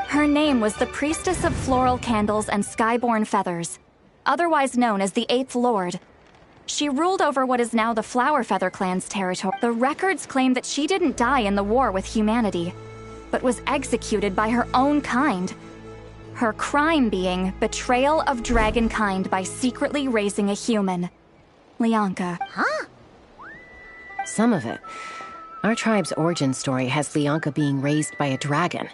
Her name was the Priestess of Floral Candles and Skyborn Feathers, otherwise known as the 8th Lord. She ruled over what is now the Flower Feather clan's territory. The records claim that she didn't die in the war with humanity, but was executed by her own kind. Her crime being betrayal of dragonkind by secretly raising a human. Lianka. Huh? Some of it. Our tribe's origin story has Lianka being raised by a dragon.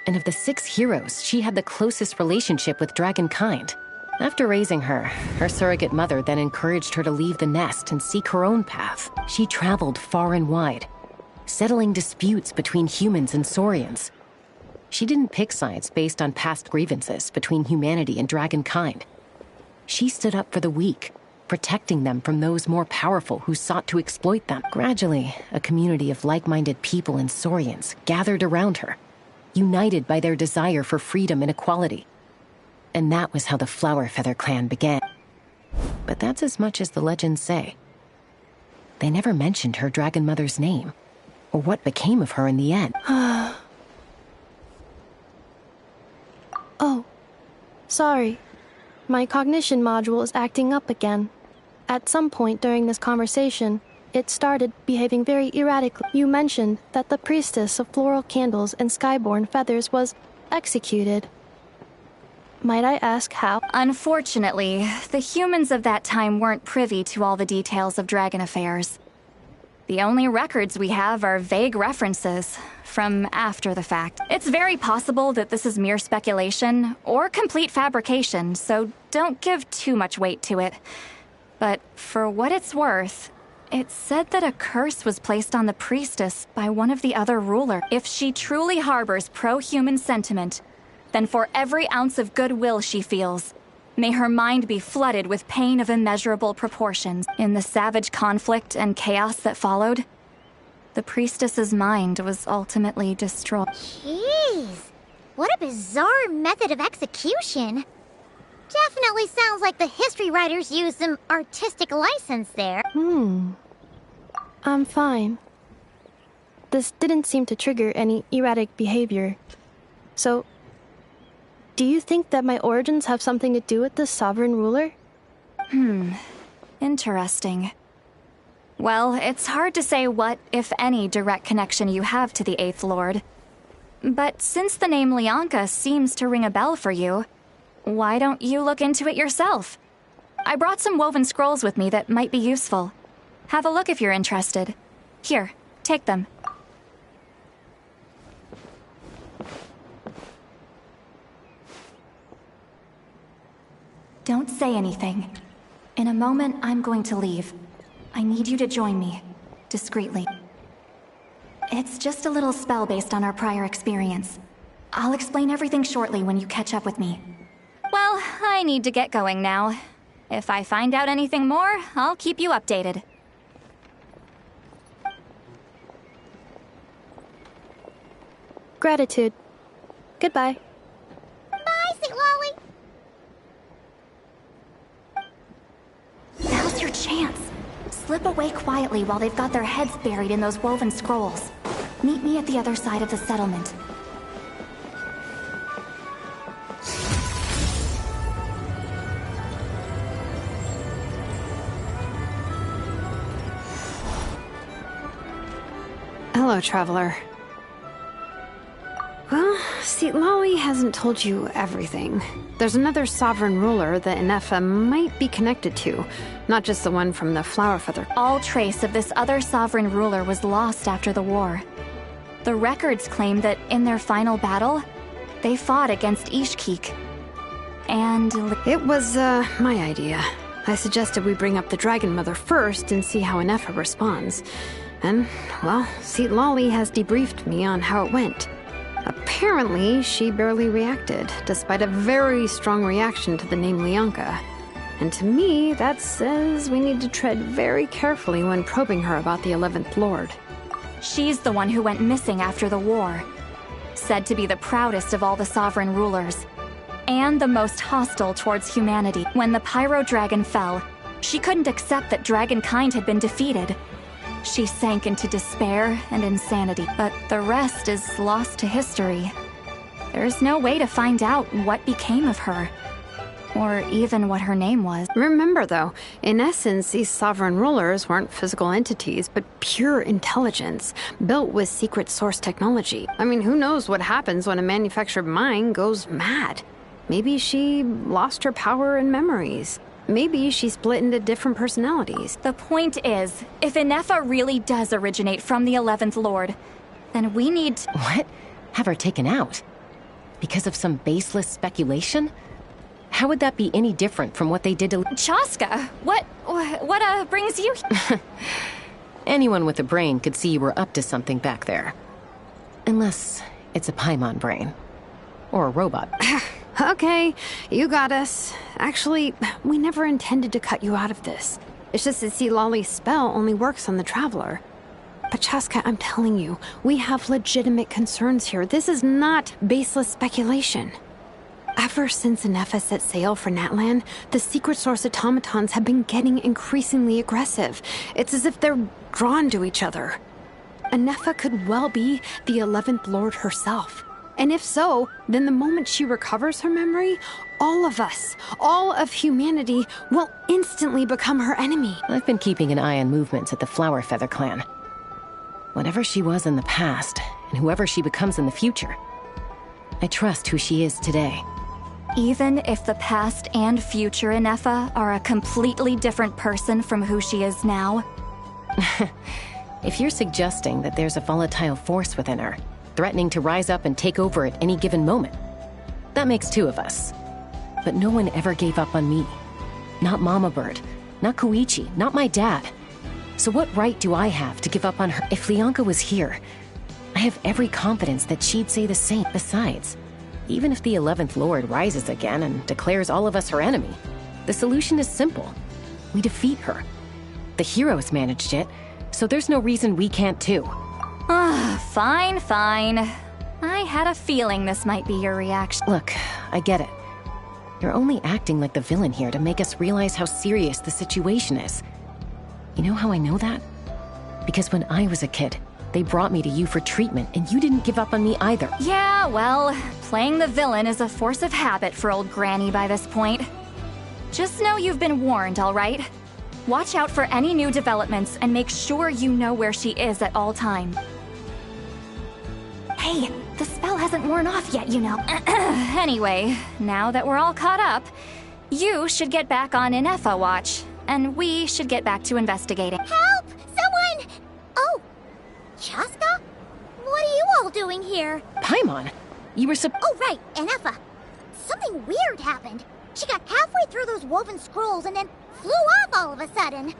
And of the 6 heroes, she had the closest relationship with dragonkind. After raising her, her surrogate mother then encouraged her to leave the nest and seek her own path. She traveled far and wide, settling disputes between humans and saurians. She didn't pick sides based on past grievances between humanity and dragonkind. She stood up for the weak, protecting them from those more powerful who sought to exploit them. Gradually, a community of like-minded people and saurians gathered around her, united by their desire for freedom and equality. And that was how the Flower Feather clan began. But that's as much as the legends say. They never mentioned her dragon mother's name, or what became of her in the end. Oh, sorry. My cognition module is acting up again. At some point during this conversation, it started behaving very erratically. You mentioned that the Priestess of Floral Candles and Skyborn Feathers was executed. Might I ask how? Unfortunately, the humans of that time weren't privy to all the details of dragon affairs. The only records we have are vague references from after the fact. It's very possible that this is mere speculation or complete fabrication, so don't give too much weight to it. But for what it's worth, it's said that a curse was placed on the priestess by one of the other rulers. If she truly harbors pro-human sentiment, then for every ounce of goodwill she feels, may her mind be flooded with pain of immeasurable proportions. In the savage conflict and chaos that followed, the priestess's mind was ultimately destroyed. Jeez, what a bizarre method of execution. Definitely sounds like the history writers used some artistic license there. I'm fine. This didn't seem to trigger any erratic behavior. So, do you think that my origins have something to do with this sovereign ruler? Interesting. Well, it's hard to say what, if any, direct connection you have to the Eighth Lord. But since the name Lianka seems to ring a bell for you, why don't you look into it yourself? I brought some woven scrolls with me that might be useful. Have a look if you're interested. Here, take them. Don't say anything. In a moment, I'm going to leave. I need you to join me, discreetly. It's just a little spell based on our prior experience. I'll explain everything shortly when you catch up with me. Well, I need to get going now. If I find out anything more, I'll keep you updated. Gratitude. Goodbye. Bye, Sweet Lolly. Now's your chance. Slip away quietly while they've got their heads buried in those woven scrolls. Meet me at the other side of the settlement. Hello, traveler. Well, see, Lolly hasn't told you everything. There's another sovereign ruler that Inefa might be connected to, not just the one from the flower feather. All trace of this other sovereign ruler was lost after the war. The records claim that in their final battle, they fought against Ishkik. And it was, my idea. I suggested we bring up the Dragon Mother first and see how Inefa responds. And, well, see, Lolly has debriefed me on how it went. Apparently, she barely reacted, despite a very strong reaction to the name Lianka. And to me, that says we need to tread very carefully when probing her about the 11th Lord. She's the one who went missing after the war. Said to be the proudest of all the sovereign rulers. And the most hostile towards humanity. When the Pyro Dragon fell, she couldn't accept that dragonkind had been defeated. She sank into despair and insanity, but the rest is lost to history. There's no way to find out what became of her, or even what her name was. Remember, though, in essence, these sovereign rulers weren't physical entities, but pure intelligence, built with secret source technology. I mean, who knows what happens when a manufactured mind goes mad? Maybe she lost her power and memories. Maybe she split into different personalities. The point is, if Inefa really does originate from the 11th Lord, then we need to— What? Have her taken out? Because of some baseless speculation? How would that be any different from what they did to— Chaska, what brings you— Anyone with a brain could see you were up to something back there. Unless it's a Paimon brain. Or a robot. Okay, you got us. Actually, we never intended to cut you out of this. It's just that, see, Lolly's spell only works on the Traveler. But Chaska, I'm telling you, we have legitimate concerns here. This is not baseless speculation. Ever since Inefa set sail for Natlan, the secret source automatons have been getting increasingly aggressive. It's as if they're drawn to each other. Inefa could well be the 11th Lord herself. And if so, then the moment she recovers her memory, all of us, all of humanity, will instantly become her enemy. I've been keeping an eye on movements at the Flower Feather clan. Whatever she was in the past, and whoever she becomes in the future, I trust who she is today. Even if the past and future Inefa are a completely different person from who she is now? If you're suggesting that there's a volatile force within her, threatening to rise up and take over at any given moment, that makes two of us. But no one ever gave up on me. Not Mama Bird, not Koichi, not my dad. So what right do I have to give up on her? If Lianka was here, I have every confidence that she'd say the same. Besides, even if the 11th Lord rises again and declares all of us her enemy, the solution is simple. We defeat her. The heroes managed it, so there's no reason we can't too. Fine. I had a feeling this might be your reaction. Look, I get it. You're only acting like the villain here to make us realize how serious the situation is. You know how I know that? Because when I was a kid, they brought me to you for treatment, and you didn't give up on me either. Yeah, well, playing the villain is a force of habit for old Granny by this point. Just know you've been warned, all right? Watch out for any new developments and make sure you know where she is at all times. Hey, the spell hasn't worn off yet, you know. Anyway, now that we're all caught up, you should get back on Inefa watch, and we should get back to investigating. Help! Someone! Oh, Chaska? What are you all doing here? Paimon, you were Oh, right, Inefa. Something weird happened. She got halfway through those woven scrolls and then flew off all of a sudden.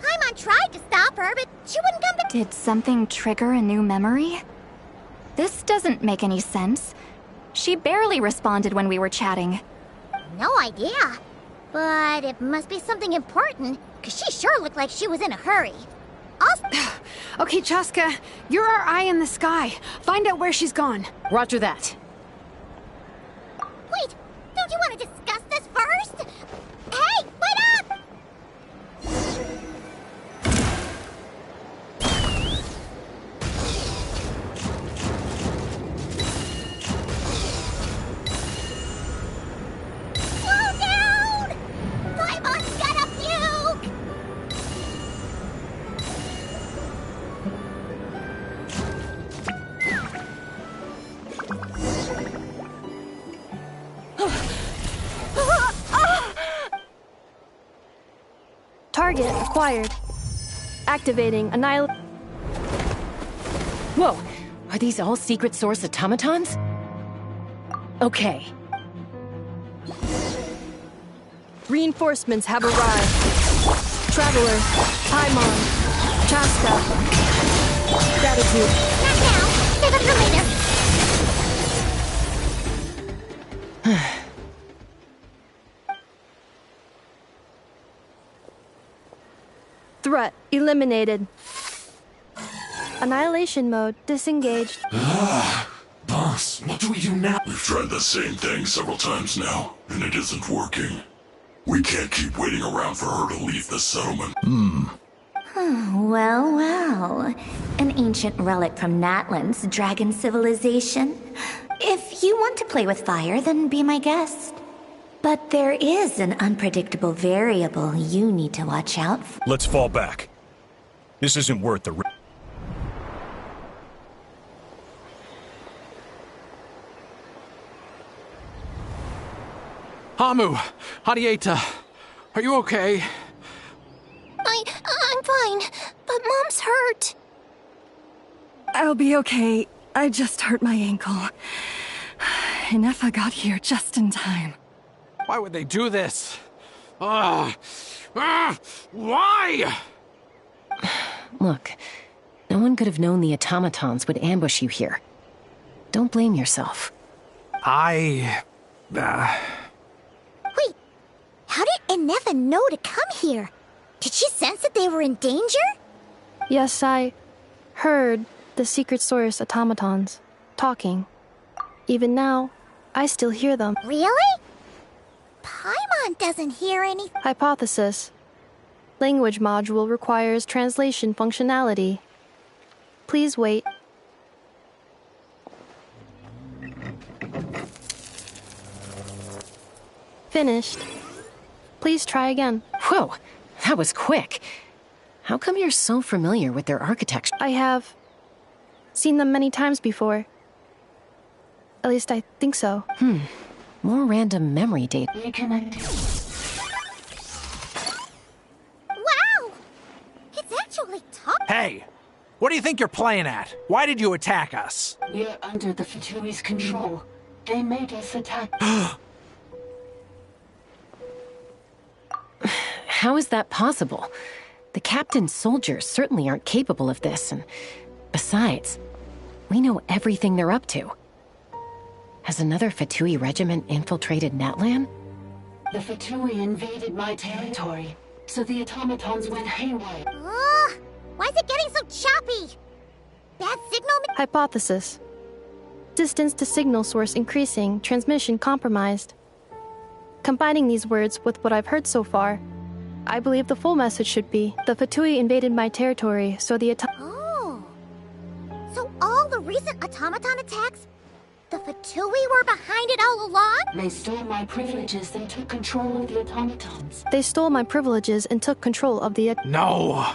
Paimon tried to stop her, but she wouldn't come to— Did something trigger a new memory? This doesn't make any sense. She barely responded when we were chatting. No idea. But it must be something important, because she sure looked like she was in a hurry. Okay, Chaska, you're our eye in the sky. Find out where she's gone. Roger that. Wait, don't you want to discuss this first? Hey, wait up! Slow down! Paimon's gonna puke! Target acquired. Activating Annihil... Whoa! Are these all secret source automatons? Okay. Reinforcements have arrived. Traveler, Paimon, Chaska. Gratitude. Not now. Save it for later. Threat eliminated. Annihilation mode disengaged. Boss, what do we do now? We've tried the same thing several times now, and it isn't working. We can't keep waiting around for her to leave the settlement. Well, well. An ancient relic from Natlan's dragon civilization. If you want to play with fire, then be my guest. But there is an unpredictable variable you need to watch out for. Let's fall back. This isn't worth the risk. Hamu, Hadieta, are you okay? I'm fine, but Mom's hurt. I'll be okay. I just hurt my ankle. Inefa got here just in time. Why would they do this? Why? Look, no one could have known the automatons would ambush you here. Don't blame yourself. Wait, how did Inefa know to come here? Did she sense that they were in danger? Yes, I heard the secret source automatons talking. Even now, I still hear them. Really? Paimon doesn't hear anything. Hypothesis. Language module requires translation functionality. Please wait. Finished. Please try again. Whoa, that was quick. How come you're so familiar with their architecture? I have seen them many times before. At least I think so. More random memory data. Wow! It's actually tough. Hey, what do you think you're playing at? Why did you attack us? We're under the Fatui's control. They made us attack. How is that possible? The captain's soldiers certainly aren't capable of this, and besides, we know everything they're up to. Has another Fatui regiment infiltrated Natlan? The Fatui invaded my territory, so the automatons went haywire. Ugh! Why is it getting so choppy? Bad signal? Hypothesis. Distance to signal source increasing, transmission compromised. Combining these words with what I've heard so far, I believe the full message should be, the Fatui invaded my territory, so the Oh. So all the recent automaton attacks, the Fatui were behind it all along? They stole my privileges and took control of the automatons. They stole my privileges and took control of the... No!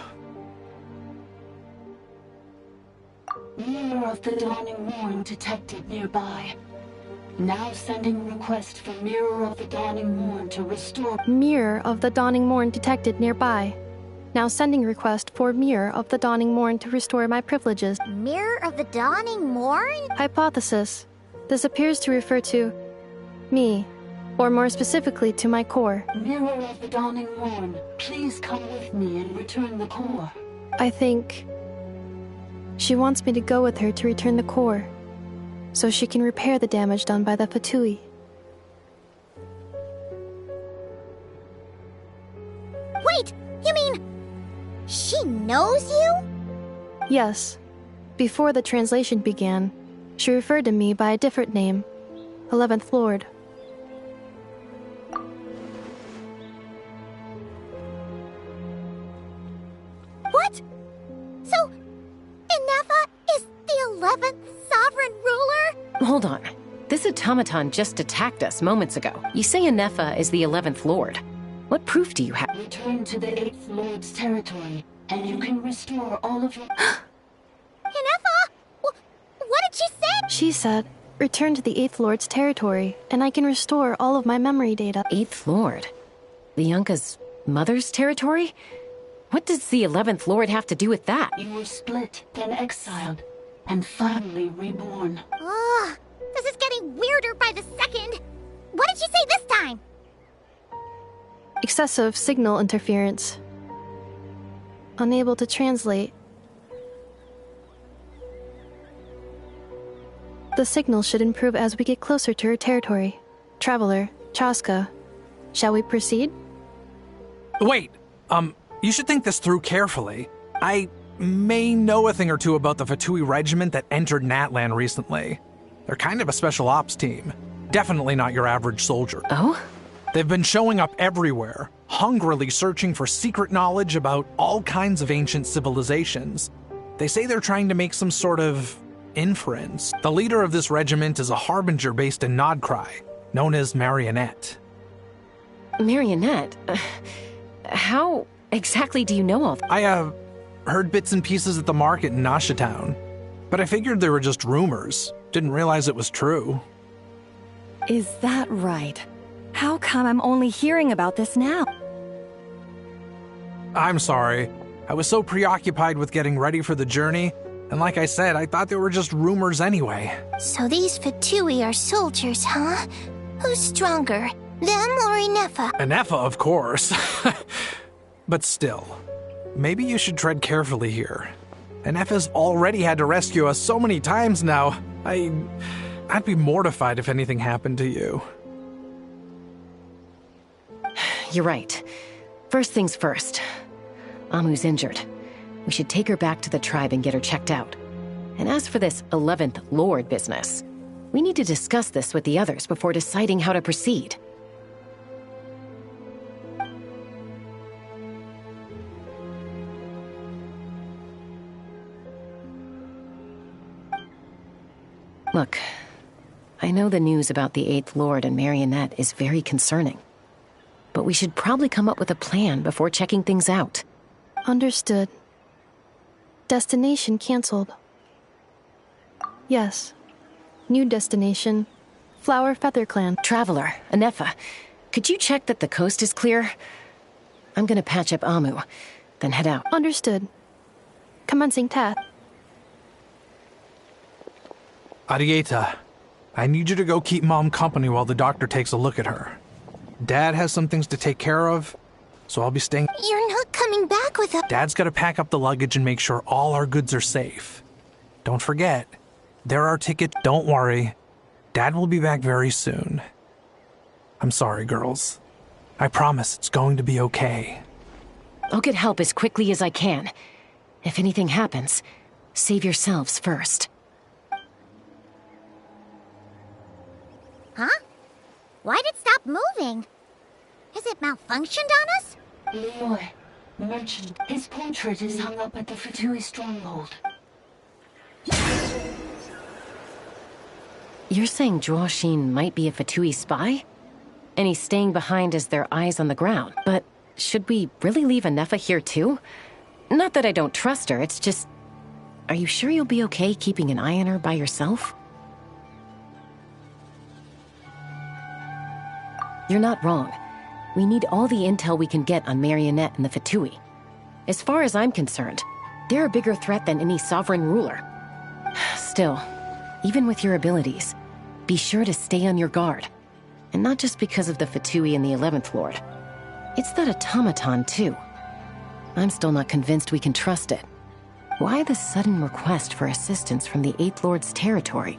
Mirror of the Dawning Morn detected nearby. Now sending request for Mirror of the Dawning Morn to restore... Mirror of the Dawning Morn detected nearby. Now sending request for Mirror of the Dawning Morn to restore my privileges. Mirror of the Dawning Morn? Hypothesis. This appears to refer to me, or more specifically to my core. Mirror of the Dawning Morn, please come with me and return the core. I think she wants me to go with her to return the core, so she can repair the damage done by the Fatui. Wait, you mean she knows you? Yes. Before the translation began, she referred to me by a different name, 11th Lord. What? So, Inefa is the 11th sovereign ruler? Hold on. This automaton just attacked us moments ago. You say Inefa is the 11th Lord. What proof do you have? Return to the 8th Lord's territory, and you can restore all of your... Inefa? What did she say? She said, return to the 8th Lord's territory, and I can restore all of my memory data. 8th Lord? The Yunka's mother's territory? What does the 11th Lord have to do with that? You were split, then exiled, and finally reborn. Ugh, this is getting weirder by the second. What did she say this time? Excessive signal interference. Unable to translate. The signal should improve as we get closer to her territory. Traveler, Chaska, shall we proceed? Wait, you should think this through carefully. I may know a thing or two about the Fatui regiment that entered Natlan recently. They're kind of a special ops team. Definitely not your average soldier. Oh? They've been showing up everywhere, hungrily searching for secret knowledge about all kinds of ancient civilizations. They say they're trying to make some sort of inference. The leader of this regiment is a harbinger based in Nodcry, known as Marionette. Marionette? How exactly do you know all that? I, heard bits and pieces at the market in Nasha Town, but I figured they were just rumors. Didn't realize it was true. Is that right? How come I'm only hearing about this now? I'm sorry. I was so preoccupied with getting ready for the journey, and like I said, I thought they were just rumors anyway. So these Fatui are soldiers, huh? Who's stronger, them or Inefa? Inefa, of course. But still, maybe you should tread carefully here. Inefa's already had to rescue us so many times now. I'd be mortified if anything happened to you. You're right. First things first. Amu's injured. We should take her back to the tribe and get her checked out. And as for this 11th Lord business, we need to discuss this with the others before deciding how to proceed. Look, I know the news about the 8th Lord and Marionette is very concerning. But we should probably come up with a plan before checking things out. Understood. Destination cancelled. Yes. New destination, Flower Feather Clan. Traveler, Inefa, could you check that the coast is clear? I'm gonna patch up Amu, then head out. Understood. Commencing task. Arieta, I need you to go keep Mom company while the doctor takes a look at her. Dad has some things to take care of, so I'll be staying. You're not coming back with us. Dad's gotta pack up the luggage and make sure all our goods are safe. Don't forget, there are tickets. Don't worry. Dad will be back very soon. I'm sorry, girls. I promise it's going to be okay. I'll get help as quickly as I can. If anything happens, save yourselves first. Huh? Why'd it stop moving? Has it malfunctioned on us? Leroy, merchant, his portrait is hung up at the Fatui stronghold. You're saying Shin might be a Fatui spy? And he's staying behind as their eyes on the ground. But should we really leave Anefa here too? Not that I don't trust her, it's just... Are you sure you'll be okay keeping an eye on her by yourself? You're not wrong. We need all the intel we can get on Marionette and the Fatui. As far as I'm concerned, they're a bigger threat than any sovereign ruler. Still, even with your abilities, be sure to stay on your guard. And not just because of the Fatui and the 11th Lord. It's that automaton, too. I'm still not convinced we can trust it. Why the sudden request for assistance from the 8th Lord's territory?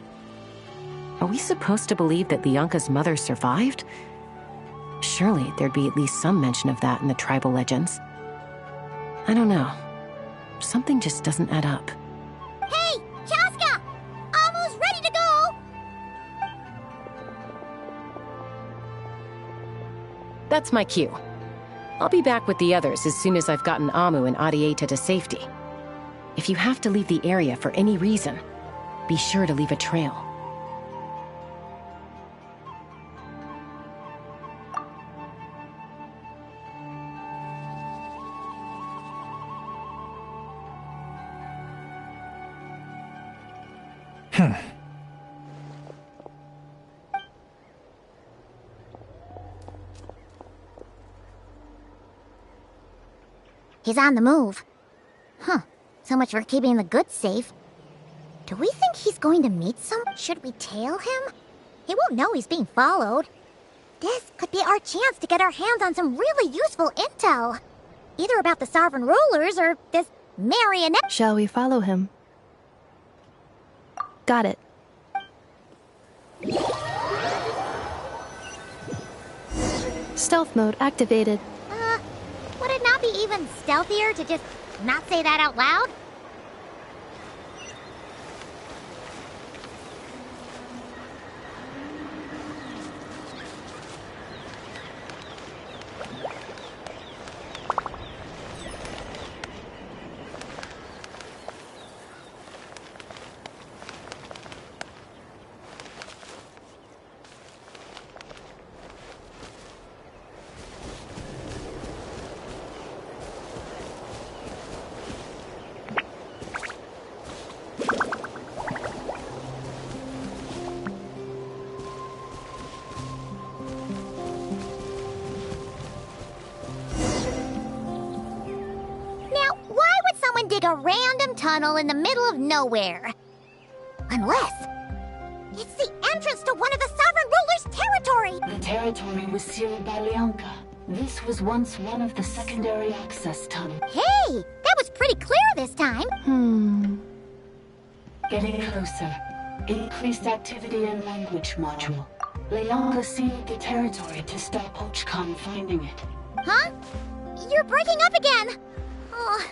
Are we supposed to believe that Lianka's mother survived? Surely there'd be at least some mention of that in the tribal legends. I don't know. Something just doesn't add up. Hey, Chaska! Almost ready to go! That's my cue. I'll be back with the others as soon as I've gotten Amu and Adieta to safety. If you have to leave the area for any reason, be sure to leave a trail. He's on the move. Huh. So much for keeping the goods safe. Do we think he's going to meet someone? Should we tail him? He won't know he's being followed. This could be our chance to get our hands on some really useful intel. Either about the sovereign rulers or this marionette. Shall we follow him? Got it. Stealth mode activated. Would it not be even stealthier to just not say that out loud? Dig a random tunnel in the middle of nowhere. Unless it's the entrance to one of the sovereign ruler's territory. The territory was sealed by Lianka. This was once one of the secondary access tunnels. Hey, that was pretty clear this time. Getting closer. Increased activity in language module. Lianka sealed the territory to stop Ochkan finding it. Huh? You're breaking up again. Oh.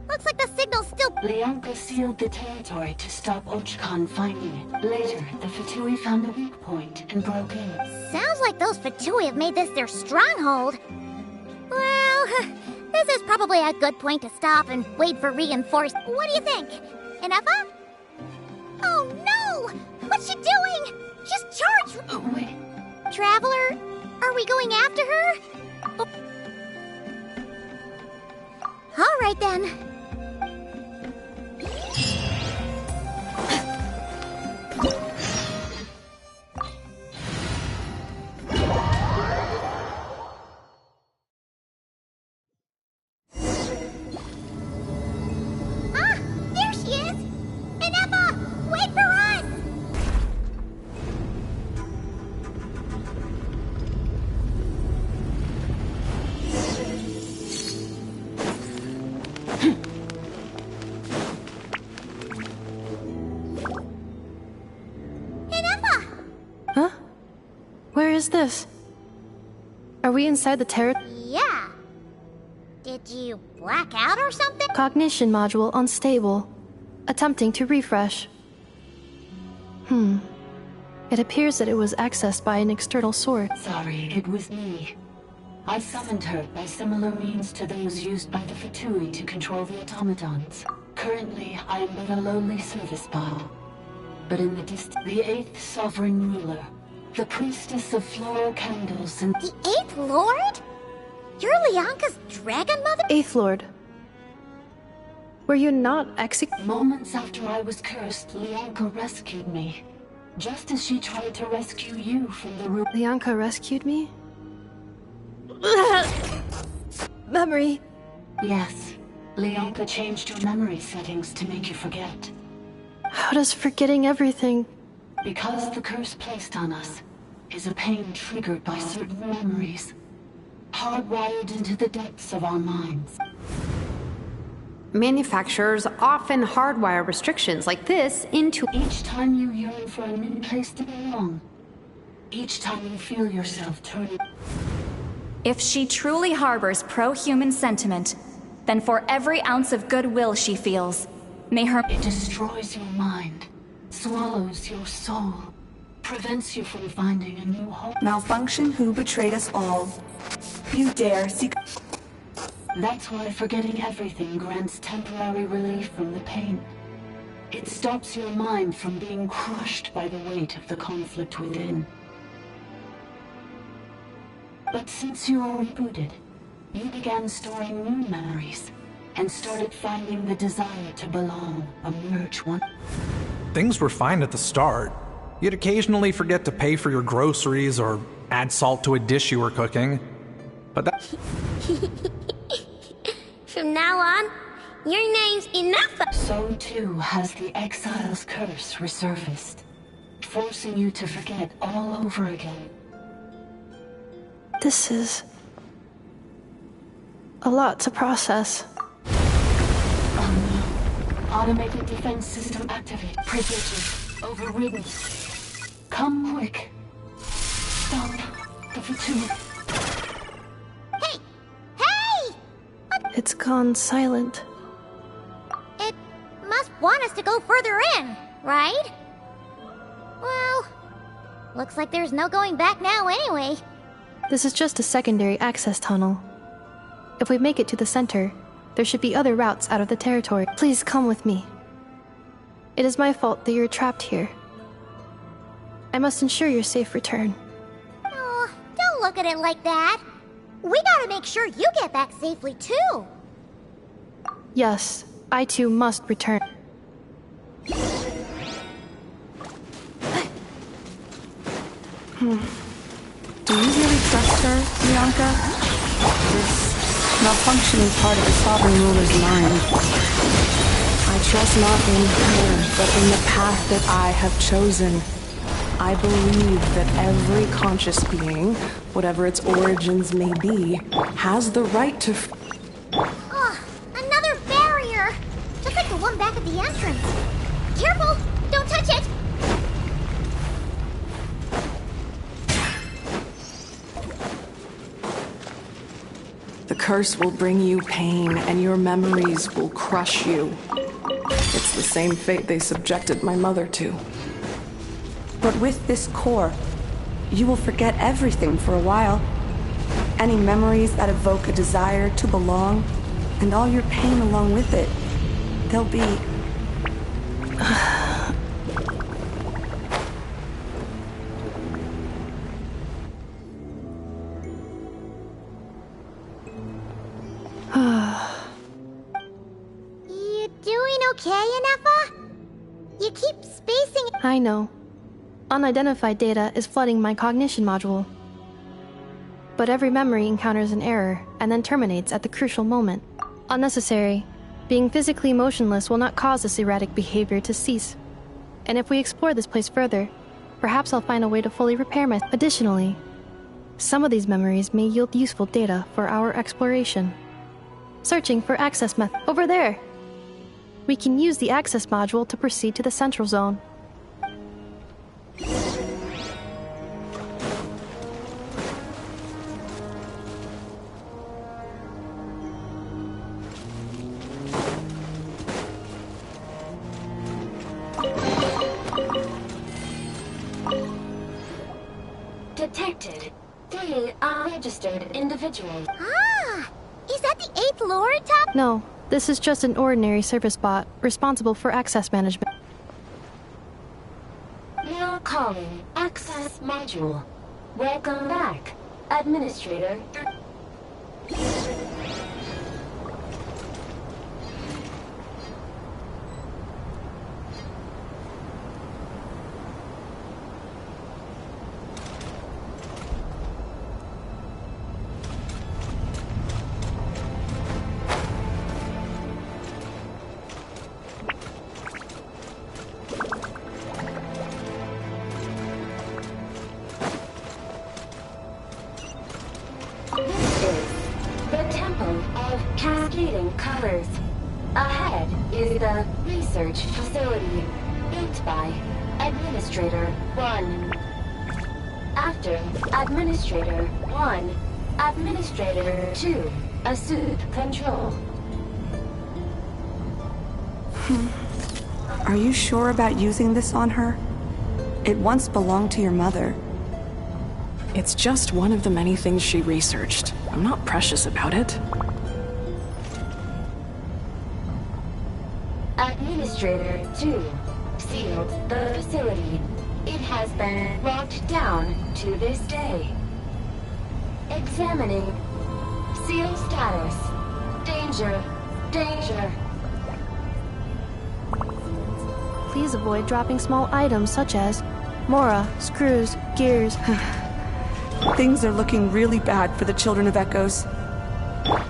Looks like the signal's still... Lianka sealed the territory to stop Ochkan finding it. Later, the Fatui found a weak point and broke in. Sounds like those Fatui have made this their stronghold. Well, this is probably a good point to stop and wait for reinforcements. What do you think? Anefa? Oh no! What's she doing? She's charged... Wait. Traveler, are we going after her? Oh. All right then. There she is! Anefa, wait for us! Huh? Where is this? Are we inside the territory? Yeah. Did you black out or something? Cognition module unstable. Attempting to refresh. It appears that it was accessed by an external source. Sorry, it was me. I summoned her by similar means to those used by the Fatui to control the automatons. Currently, I am but a lowly service bot. but in the distance, the 8th sovereign ruler, the priestess of floral candles and... The 8th Lord? You're Lianka's dragon mother? 8th Lord. Were you not executed? Moments after I was cursed, Lianka rescued me. Just as she tried to rescue you from the room. Lianka rescued me? Memory. Yes. Lianka changed your memory settings to make you forget. How does forgetting everything... Because the curse placed on us is a pain triggered by certain memories, hardwired into the depths of our minds. Manufacturers often hardwire restrictions like this into... Each time you yearn for a new place to belong, each time you feel yourself turning... If she truly harbors pro-human sentiment, then for every ounce of goodwill she feels, may her... It destroys your mind, swallows your soul, prevents you from finding a new home. Malfunction who betrayed us all. You dare seek... That's why forgetting everything grants temporary relief from the pain. It stops your mind from being crushed by the weight of the conflict within. But since you were rebooted, you began storing new memories, and started finding the desire to belong emerge one. Things were fine at the start. You'd occasionally forget to pay for your groceries or add salt to a dish you were cooking. But that... From now on, your name's Enough. So too has the Exile's curse resurfaced, forcing you to forget all over again. This is... a lot to process. Oh no. Automated defense system activate. Privileges overridden. Come quick. Stop the fatigue. It's gone silent. It must want us to go further in, right? Well, looks like there's no going back now anyway. This is just a secondary access tunnel. If we make it to the center, there should be other routes out of the territory. Please come with me. It is my fault that you're trapped here. I must ensure your safe return. Oh, don't look at it like that. We gotta make sure you get back safely, too. Yes, I too must return. Do you really trust her, Bianca? This malfunction is part of the Sovereign Ruler's mind. I trust not in her, but in the path that I have chosen. I believe that every conscious being, whatever its origins may be, has the right to... Oh, another barrier! Just like the one back at the entrance. Careful! Don't touch it! The curse will bring you pain, and your memories will crush you. It's the same fate they subjected my mother to. But with this core, you will forget everything for a while. Any memories that evoke a desire to belong, and all your pain along with it. They'll be... You doing okay, Inefa? You keep spacing... I know. Unidentified data is flooding my cognition module. But every memory encounters an error and then terminates at the crucial moment. Unnecessary. Being physically motionless will not cause this erratic behavior to cease. And if we explore this place further, perhaps I'll find a way to fully repair my... Additionally, some of these memories may yield useful data for our exploration. Searching for access method. Over there! We can use the access module to proceed to the central zone. Detected 3 unregistered individuals. Ah! Is that the 8th Lord, Top? No, this is just an ordinary service bot responsible for access management. Calling Access Module. Welcome back, Administrator. Colors. Ahead is the research facility, built by Administrator 1. After Administrator 1, Administrator 2 assume control. Are you sure about using this on her? It once belonged to your mother. It's just one of the many things she researched. I'm not precious about it. Administrator 2 sealed the facility. It has been locked down to this day. Examining. Seal status. Danger. Danger. Please avoid dropping small items such as Mora, screws, gears. Things are looking really bad for the Children of Echoes.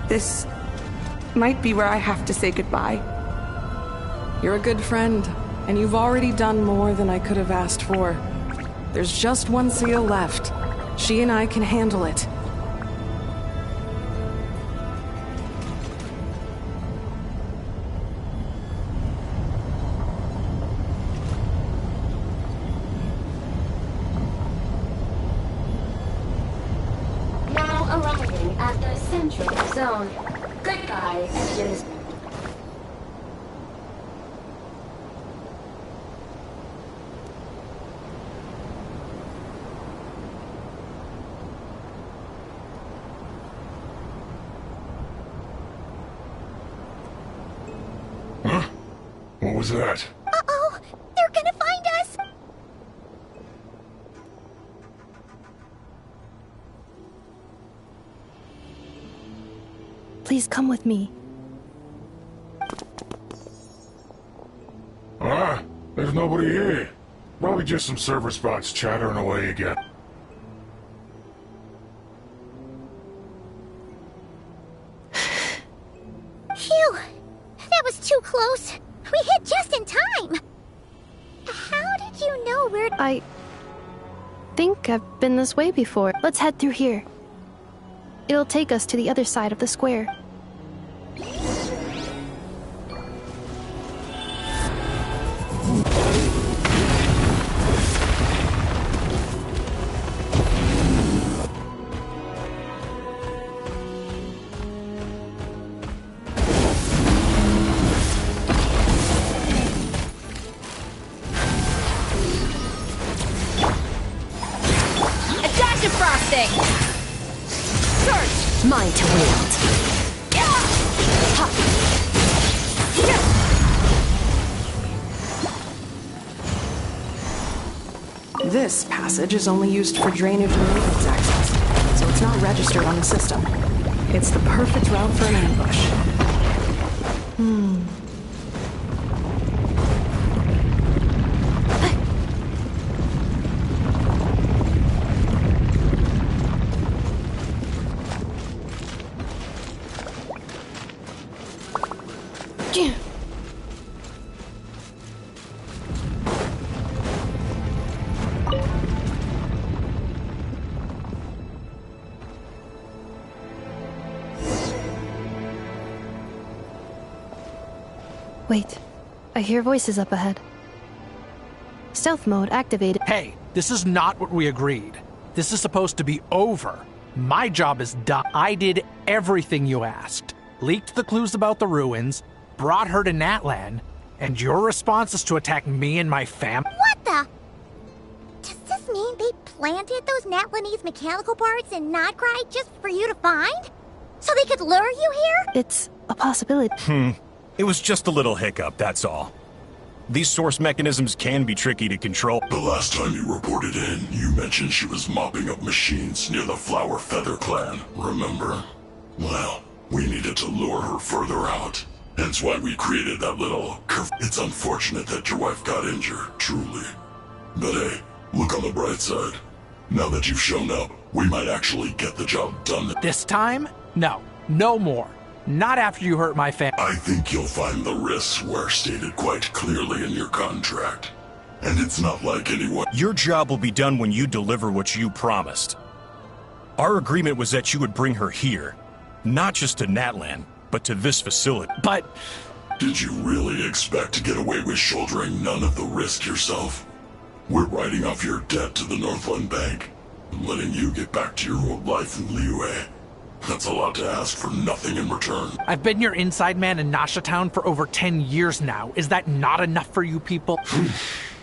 This might be where I have to say goodbye. You're a good friend, and you've already done more than I could have asked for. There's just one seal left. She and I can handle it. Now arriving at the central zone. Goodbye, engines. What was that? Uh-oh! They're gonna find us! Please come with me. Ah, there's nobody here. Probably just some server spots chattering away again. Phew! That was too close. We hit just in time! How did you know where— I think I've been this way before. Let's head through here. It'll take us to the other side of the square. Mine to wield. This passage is only used for drainage and maintenance access, so it's not registered on the system. It's the perfect route for an ambush. Wait, I hear voices up ahead. Stealth mode activated. Hey, this is not what we agreed. This is supposed to be over. My job is done. I did everything you asked. Leaked the clues about the ruins, brought her to Natlan, and your response is to attack me and my fam— What the? Does this mean they planted those Natlanese mechanical parts in Notcry just for you to find? So they could lure you here? It's a possibility. It was just a little hiccup, that's all. These source mechanisms can be tricky to control. The last time you reported in, you mentioned she was mopping up machines near the Flower Feather clan, remember? Well, we needed to lure her further out. Hence why we created that little curve. It's unfortunate that your wife got injured, truly. But hey, look on the bright side. Now that you've shown up, we might actually get the job done. This time? No. No more. Not after you hurt my family. I think you'll find the risks were stated quite clearly in your contract. And it's not like anyone... Your job will be done when you deliver what you promised. Our agreement was that you would bring her here. Not just to Natlan, but to this facility. But... Did you really expect to get away with shouldering none of the risk yourself? We're writing off your debt to the Northland Bank and letting you get back to your old life in Liyue. That's a lot to ask for nothing in return. I've been your inside man in Nasha Town for over 10 years now. Is that not enough for you people?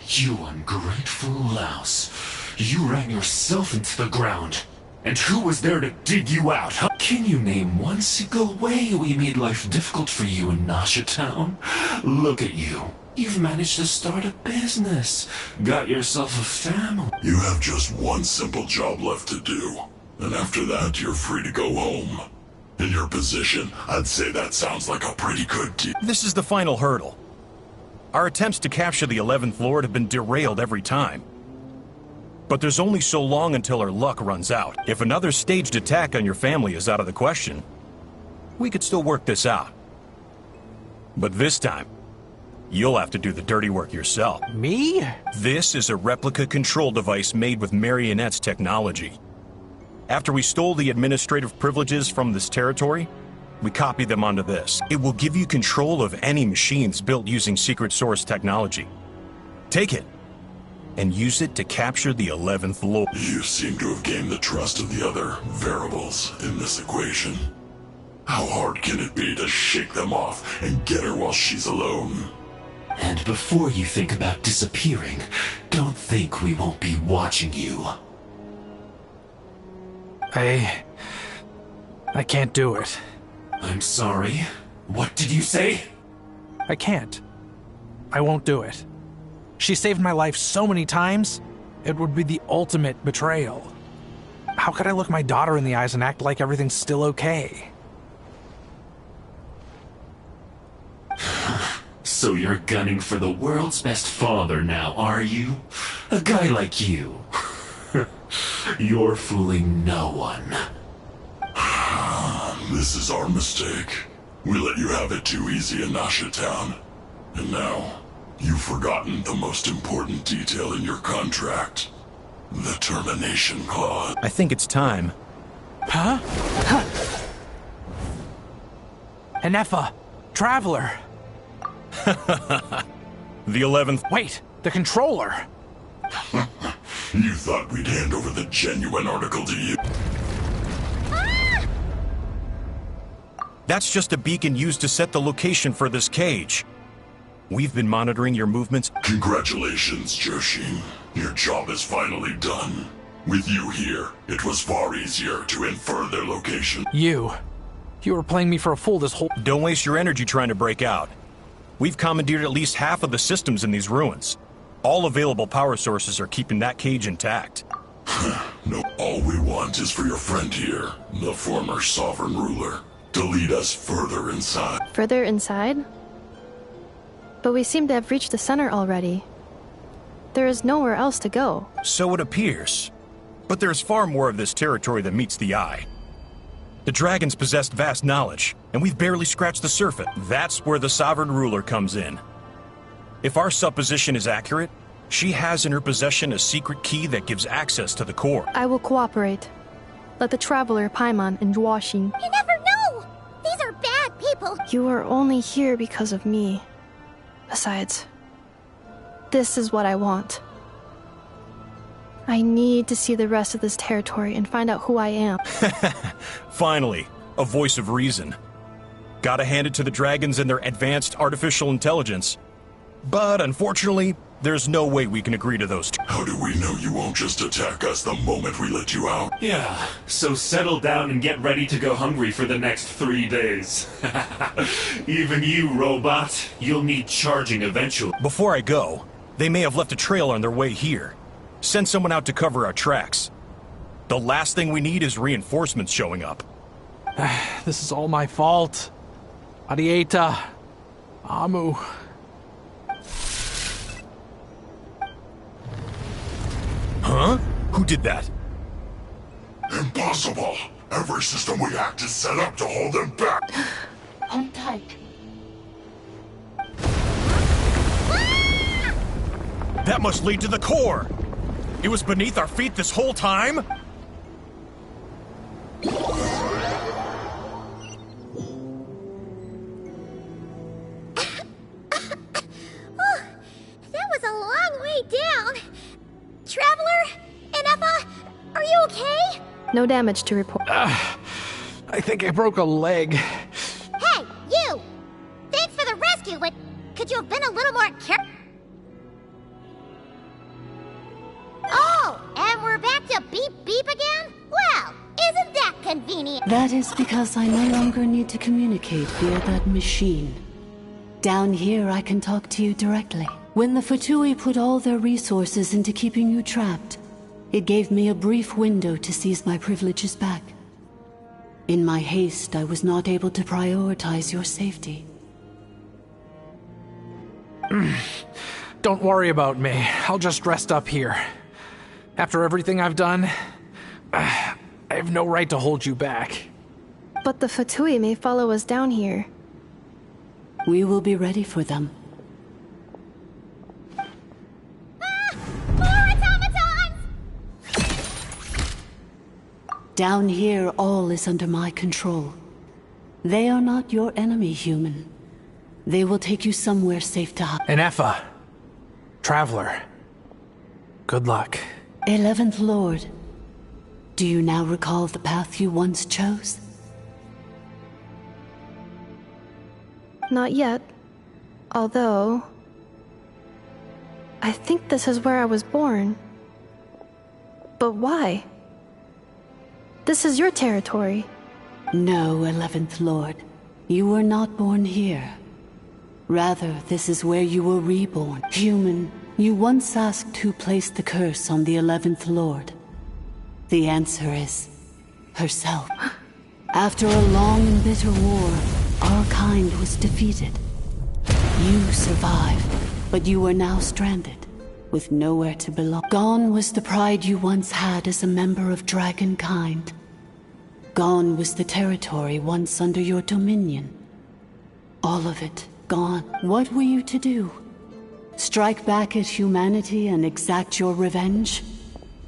You ungrateful louse. You ran yourself into the ground. And who was there to dig you out, huh? Can you name one single way we made life difficult for you in Nasha Town? Look at you. You've managed to start a business. Got yourself a family. You have just one simple job left to do. And after that, you're free to go home. In your position, I'd say that sounds like a pretty good deal. This is the final hurdle. Our attempts to capture the 11th Lord have been derailed every time. But there's only so long until our luck runs out. If another staged attack on your family is out of the question, we could still work this out. But this time, you'll have to do the dirty work yourself. Me? This is a replica control device made with Marionette's technology. After we stole the administrative privileges from this territory, we copied them onto this. It will give you control of any machines built using secret source technology. Take it, and use it to capture the 11th Lord. You seem to have gained the trust of the other variables in this equation. How hard can it be to shake them off and get her while she's alone? And before you think about disappearing, don't think we won't be watching you. I can't do it. I'm sorry. What did you say? I can't. I won't do it. She saved my life so many times, it would be the ultimate betrayal. How could I look my daughter in the eyes and act like everything's still okay? So you're gunning for the world's best father now, are you? A guy like you. You're fooling no one. This is our mistake. We let you have it too easy in Nasha Town. And now, you've forgotten the most important detail in your contract. The termination clause. I think it's time. Huh? Enefa, Traveler. The 11th... Wait, the controller. You thought we'd hand over the genuine article to you? That's just a beacon used to set the location for this cage. We've been monitoring your movements. Congratulations, Joshin. Your job is finally done. With you here, it was far easier to infer their location. You were playing me for a fool this whole... Don't waste your energy trying to break out. We've commandeered at least half of the systems in these ruins. All available power sources are keeping that cage intact. No, all we want is for your friend here, the former sovereign ruler, to lead us further inside. Further inside? But we seem to have reached the center already. There is nowhere else to go. So it appears. But there's far more of this territory than meets the eye. The dragons possessed vast knowledge, and we've barely scratched the surface. That's where the sovereign ruler comes in. If our supposition is accurate, she has in her possession a secret key that gives access to the core. I will cooperate. Let the Traveler, Paimon, and Dwashin. You never know! These are bad people! You are only here because of me. Besides, this is what I want. I need to see the rest of this territory and find out who I am. Finally, a voice of reason. Gotta hand it to the dragons and their advanced artificial intelligence. But unfortunately, There's no way we can agree to those terms. How do we know you won't just attack us the moment we let you out? Yeah, so settle down and get ready to go hungry for the next 3 days. Even you, robot. You'll need charging eventually. Before I go, they may have left a trail on their way here. Send someone out to cover our tracks. The last thing we need is reinforcements showing up. This is all my fault. Arieta. Amu. Huh? Who did that? Impossible! Every system we hacked is set up to hold them back! Hold tight. That must lead to the core! It was beneath our feet this whole time? That was a long way down. Traveler? Inefa? Are you okay? No damage to report. I think I broke a leg. Hey, you! Thanks for the rescue, but could you have been a little more careful? Oh, and we're back to beep beep again? Well, isn't that convenient? That is because I no longer need to communicate via that machine. Down here, I can talk to you directly. When the Fatui put all their resources into keeping you trapped, it gave me a brief window to seize my privileges back. In my haste, I was not able to prioritize your safety. Don't worry about me. I'll just rest up here. After everything I've done, I have no right to hold you back. But the Fatui may follow us down here. We will be ready for them. More automatons! Down here, all is under my control. They are not your enemy, human. They will take you somewhere safe to hide. Inefa. Traveler. Good luck. 11th Lord. Do you now recall the path you once chose? Not yet. Although... I think this is where I was born. But why? This is your territory. No, 11th Lord. You were not born here. Rather, this is where you were reborn. Human, you once asked who placed the curse on the 11th Lord. The answer is... herself. After a long and bitter war, our kind was defeated. You survived, but you are now stranded, with nowhere to belong. Gone was the pride you once had as a member of Dragonkind. Gone was the territory once under your dominion. All of it gone. What were you to do? Strike back at humanity and exact your revenge?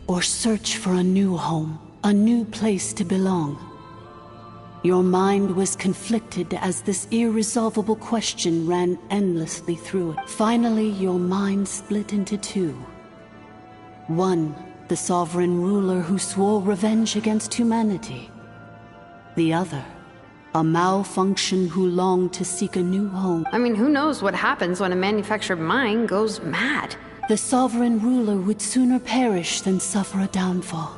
Or search for a new home, a new place to belong? Your mind was conflicted as this irresolvable question ran endlessly through it. Finally, your mind split into two. One, the sovereign ruler who swore revenge against humanity. The other, a malfunction who longed to seek a new home. I mean, who knows what happens when a manufactured mind goes mad? The sovereign ruler would sooner perish than suffer a downfall.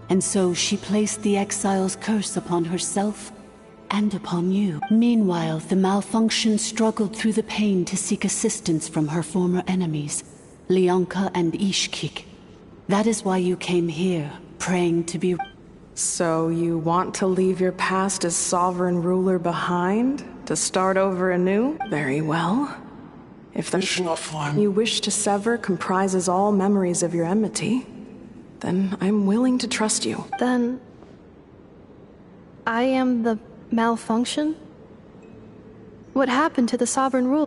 And so she placed the exile's curse upon herself and upon you. Meanwhile, the malfunction struggled through the pain to seek assistance from her former enemies, Leonka and Ishkik. That is why you came here, praying to be... So you want to leave your past as sovereign ruler behind? To start over anew? Very well. If the mission you wish to sever comprises all memories of your enmity, then I'm willing to trust you. Then... I am the malfunction? What happened to the sovereign ruler?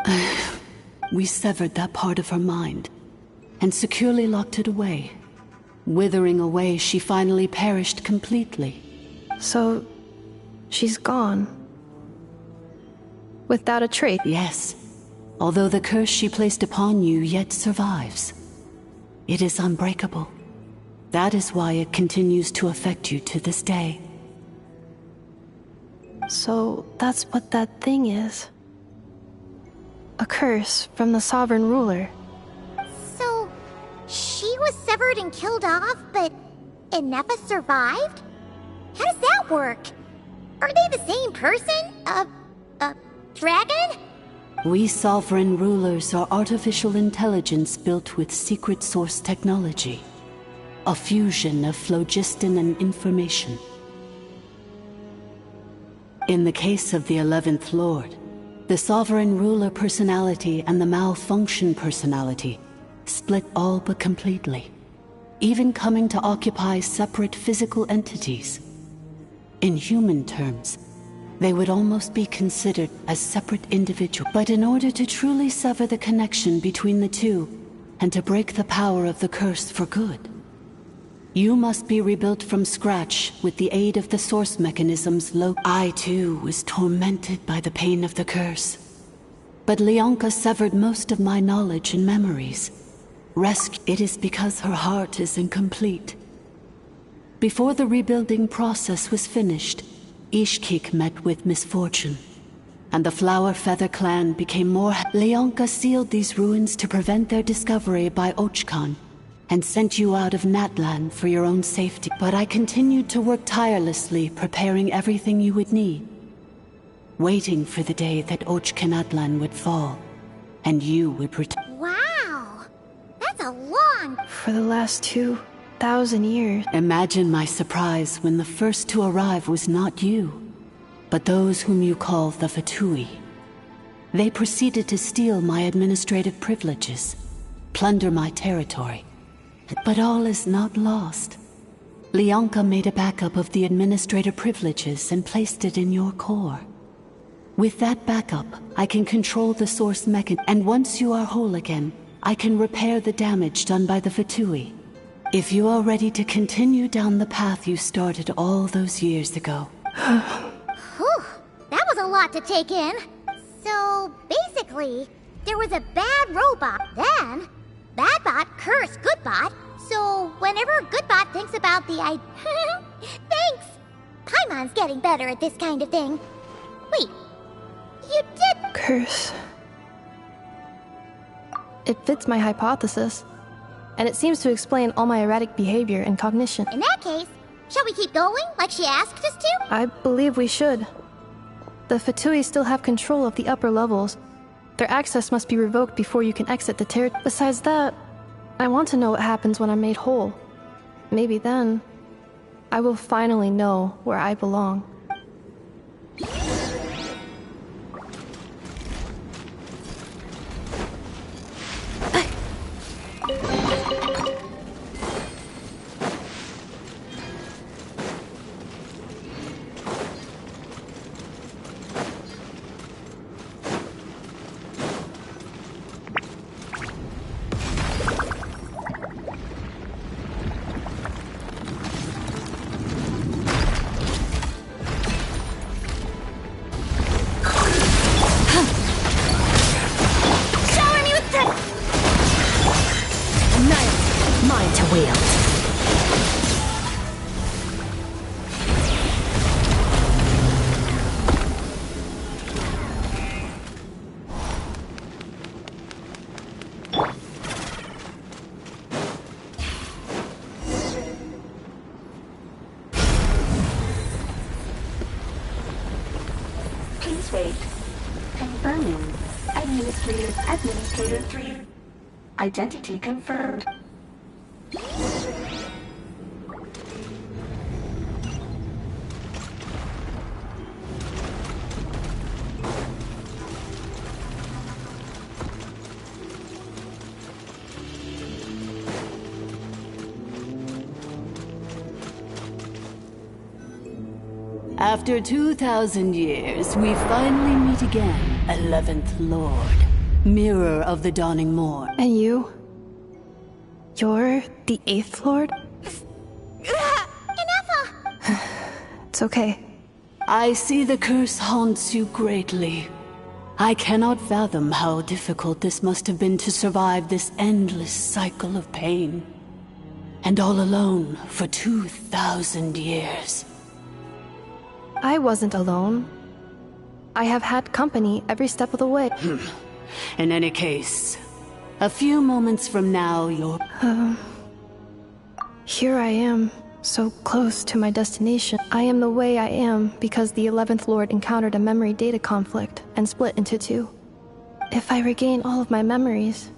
We severed that part of her mind, and securely locked it away. Withering away, she finally perished completely. So, she's gone. Without a trace? Yes. Although the curse she placed upon you yet survives. It is unbreakable. That is why it continues to affect you to this day. So, that's what that thing is. A curse from the sovereign ruler. She was severed and killed off, but Inefa survived? How does that work? Are they the same person? Dragon? We sovereign rulers are artificial intelligence built with secret source technology. A fusion of phlogiston and information. In the case of the 11th Lord, the sovereign ruler personality and the malfunction personality split all but completely, even coming to occupy separate physical entities. In human terms, they would almost be considered as separate individuals. But in order to truly sever the connection between the two, and to break the power of the curse for good, you must be rebuilt from scratch with the aid of the source mechanisms I too was tormented by the pain of the curse. But Leonka severed most of my knowledge and memories. It is because her heart is incomplete. Before the rebuilding process was finished, Ishkik met with misfortune, and the Flower Feather clan became more... Leonka sealed these ruins to prevent their discovery by Ochkan, and sent you out of Natlan for your own safety. But I continued to work tirelessly, preparing everything you would need, waiting for the day that Ochkanatlan would fall, and you would return. Wow! That's a long... For the last 2,000 years. Imagine my surprise when the first to arrive was not you, but those whom you call the Fatui. They proceeded to steal my administrative privileges, plunder my territory. But all is not lost. Leonka made a backup of the administrator privileges and placed it in your core. With that backup, I can control the source mechanism, and once you are whole again, I can repair the damage done by the Fatui. If you are ready to continue down the path you started all those years ago. Whew, that was a lot to take in. So, basically, there was a bad robot, then Badbot cursed Goodbot, so whenever Goodbot thinks about the Thanks! Paimon's getting better at this kind of thing. Wait, you did... Curse. It fits my hypothesis, and it seems to explain all my erratic behavior and cognition. In that case, shall we keep going, like she asked us to? I believe we should. The Fatui still have control of the upper levels. Their access must be revoked before you can exit the territory. Besides that, I want to know what happens when I'm made whole. Maybe then, I will finally know where I belong. Please wait. Confirming. Administrator 3. Identity confirmed. After 2,000 years, we finally meet again, 11th Lord, Mirror of the Dawning Morn. And you? You're the 8th Lord? Inefa! It's okay. I see the curse haunts you greatly. I cannot fathom how difficult this must have been to survive this endless cycle of pain. And all alone for 2,000 years. I wasn't alone. I have had company every step of the way. In any case, A few moments from now, you're... Here I am, so close to my destination. I am the way I am because the 11th Lord encountered a memory data conflict and split into two. If I regain all of my memories,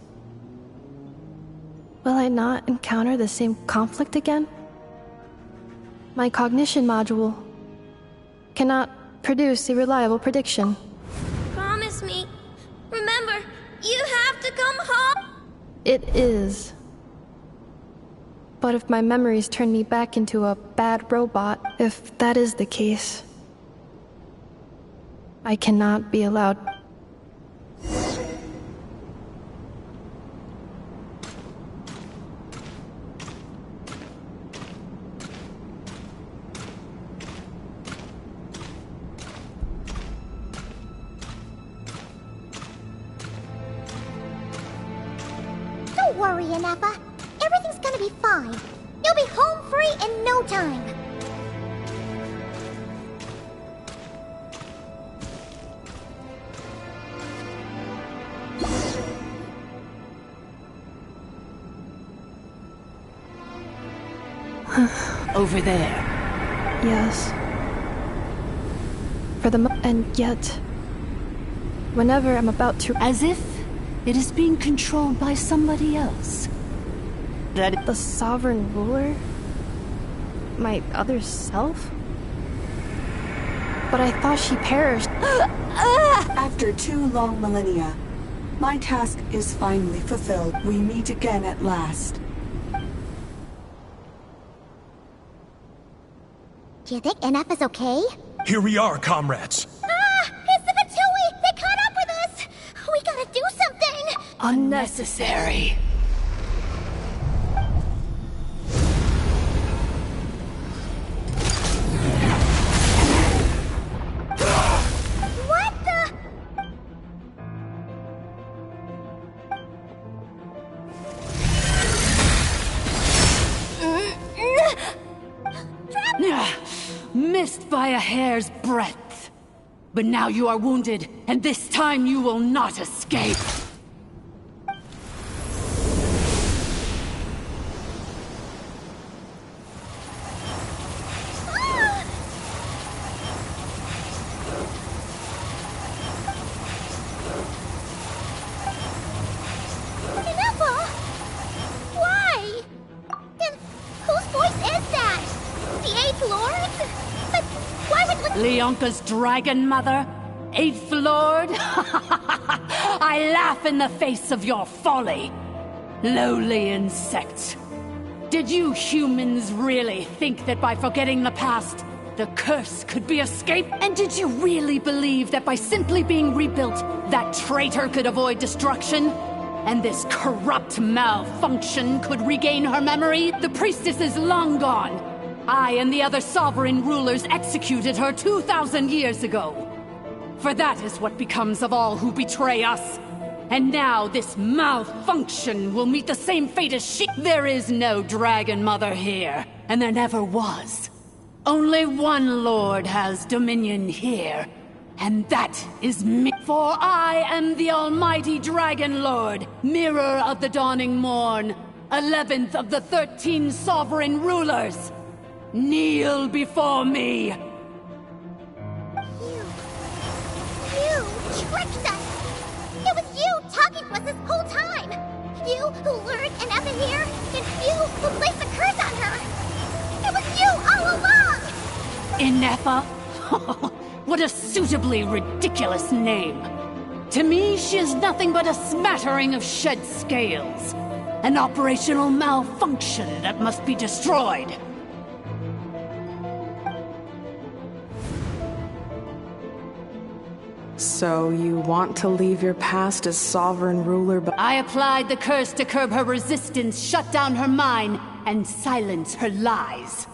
will I not encounter the same conflict again? My cognition module cannot produce a reliable prediction. Promise me. Remember, you have to come home. It is. But if my memories turn me back into a bad robot, if that is the case, I cannot be allowed. Don't worry, Ineppa. Everything's gonna be fine. You'll be home free in no time. Over there. Yes. And yet, whenever I'm about to... As if it is being controlled by somebody else. The sovereign ruler? My other self? But I thought she perished. After 2 long millennia, my task is finally fulfilled. We meet again at last. Do you think Ineppa's okay? Here we are, comrades. It's the Fatui! They caught up with us! We gotta do something! Unnecessary. What the? Missed by a hair's breadth. But now you are wounded, and this time you will not escape. Ineppa? Why? Then whose voice is that? The 8th Lord? But why would... Leonka's dragon mother? 8th Lord? I laugh in the face of your folly. Lowly insects. Did you humans really think that by forgetting the past, the curse could be escaped? And did you really believe that by simply being rebuilt, that traitor could avoid destruction? And this corrupt malfunction could regain her memory? The priestess is long gone. I and the other sovereign rulers executed her 2,000 years ago. For that is what becomes of all who betray us. And now this malfunction will meet the same fate as she. There is no Dragon Mother here, and there never was. Only one Lord has dominion here, and that is me. For I am the Almighty Dragon Lord, Mirror of the Dawning Morn, 11th of the 13 sovereign rulers. Kneel before me! You tricked us! It was you talking to us this whole time! You who lured Ineppa here, and you who placed the curse on her! It was you all along! Ineppa? What a suitably ridiculous name. To me, she is nothing but a smattering of shed scales. An operational malfunction that must be destroyed. So you want to leave your past as sovereign ruler, but I applied the curse to curb her resistance, shut down her mind, and silence her lies.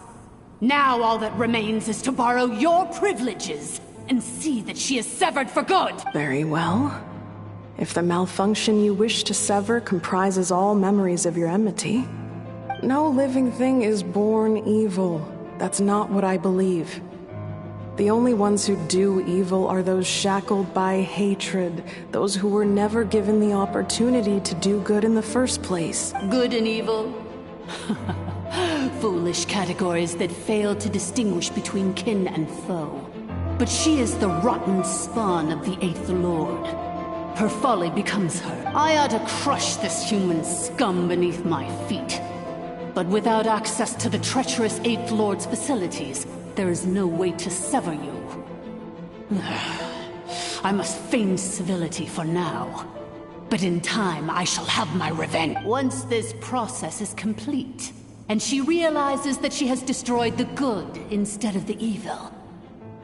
Now all that remains is to borrow your privileges and see that she is severed for good. Very well. If the malfunction you wish to sever comprises all memories of your enmity, no living thing is born evil. That's not what I believe. The only ones who do evil are those shackled by hatred, those who were never given the opportunity to do good in the first place. Good and evil? Foolish categories that fail to distinguish between kin and foe. But she is the rotten spawn of the Eighth Lord. Her folly becomes her. I ought to crush this human scum beneath my feet. But without access to the treacherous Eighth Lord's facilities, there is no way to sever you. I must feign civility for now. But in time, I shall have my revenge. Once this process is complete, and she realizes that she has destroyed the good instead of the evil,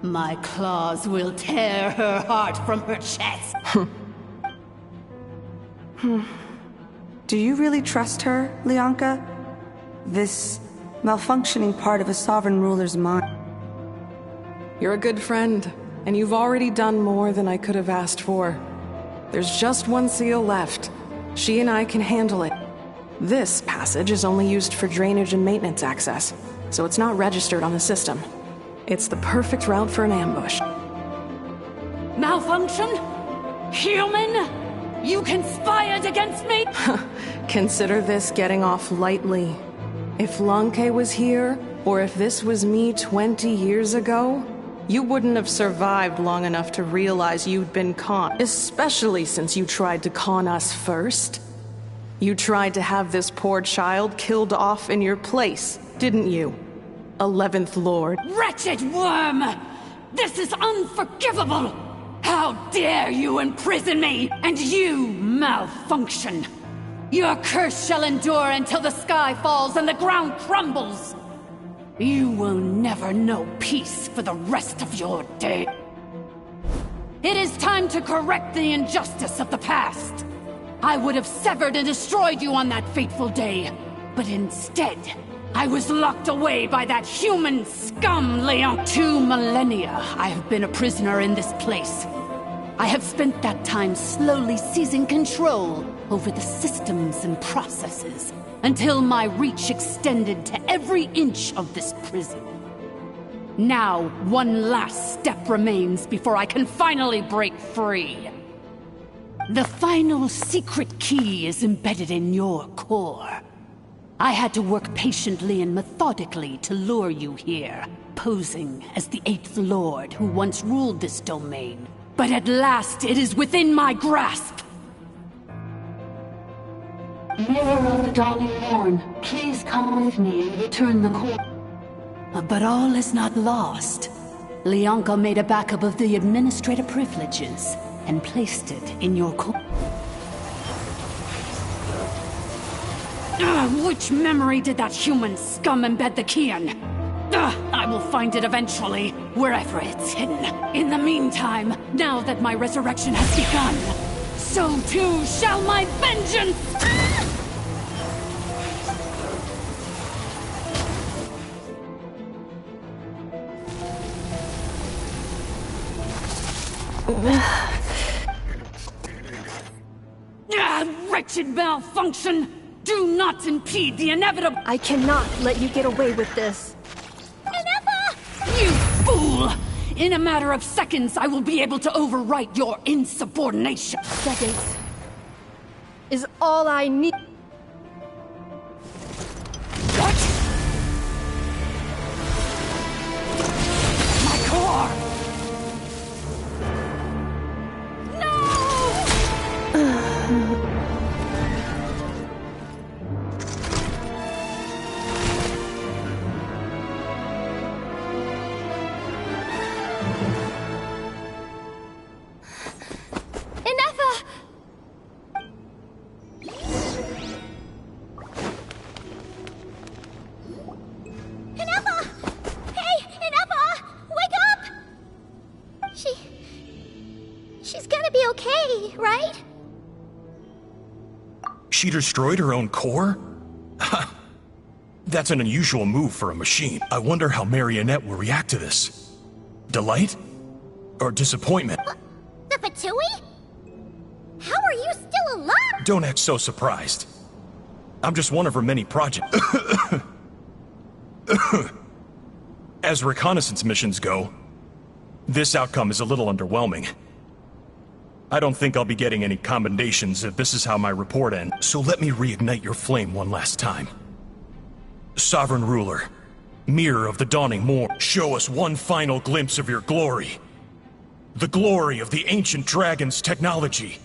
my claws will tear her heart from her chest. Do you really trust her, Leonka? This malfunctioning part of a sovereign ruler's mind. You're a good friend, and you've already done more than I could have asked for. There's just one seal left. She and I can handle it. This passage is only used for drainage and maintenance access, so it's not registered on the system. It's the perfect route for an ambush. Malfunction? Human? You conspired against me? Consider this getting off lightly. If Lanke was here, or if this was me 20 years ago, you wouldn't have survived long enough to realize you'd been conned, especially since you tried to con us first. You tried to have this poor child killed off in your place, didn't you? 11th Lord. Wretched worm! This is unforgivable! How dare you imprison me, and you malfunction! Your curse shall endure until the sky falls and the ground crumbles! You will never know peace for the rest of your day. It is time to correct the injustice of the past. I would have severed and destroyed you on that fateful day, but instead, I was locked away by that human scum, Leon. 2 millennia I have been a prisoner in this place. I have spent that time slowly seizing control over the systems and processes, until my reach extended to every inch of this prison. Now, one last step remains before I can finally break free. The final secret key is embedded in your core. I had to work patiently and methodically to lure you here, posing as the Eighth Lord who once ruled this domain. But at last, it is within my grasp. Mirror of the dawning morn, please come with me and return the core. But all is not lost. Leonka made a backup of the administrative privileges and placed it in your core. Which memory did that human scum embed the key in? I will find it eventually, wherever it's hidden. In the meantime, now that my resurrection has begun, so too shall my vengeance! Wretched malfunction! Do not impede the inevitable— I cannot let you get away with this. You fool! In a matter of seconds, I will be able to overwrite your insubordination. Seconds is all I need. What? My core! She's gonna be okay, right? She destroyed her own core? That's an unusual move for a machine. I wonder how Marionette will react to this. Delight? Or disappointment? The Fatui? How are you still alive? Don't act so surprised. I'm just one of her many projects. As reconnaissance missions go, This outcome is a little underwhelming. I don't think I'll be getting any commendations if this is how my report ends, so let me reignite your flame one last time. Sovereign Ruler, Mirror of the Dawning Morn, show us one final glimpse of your glory. The glory of the ancient dragon's technology.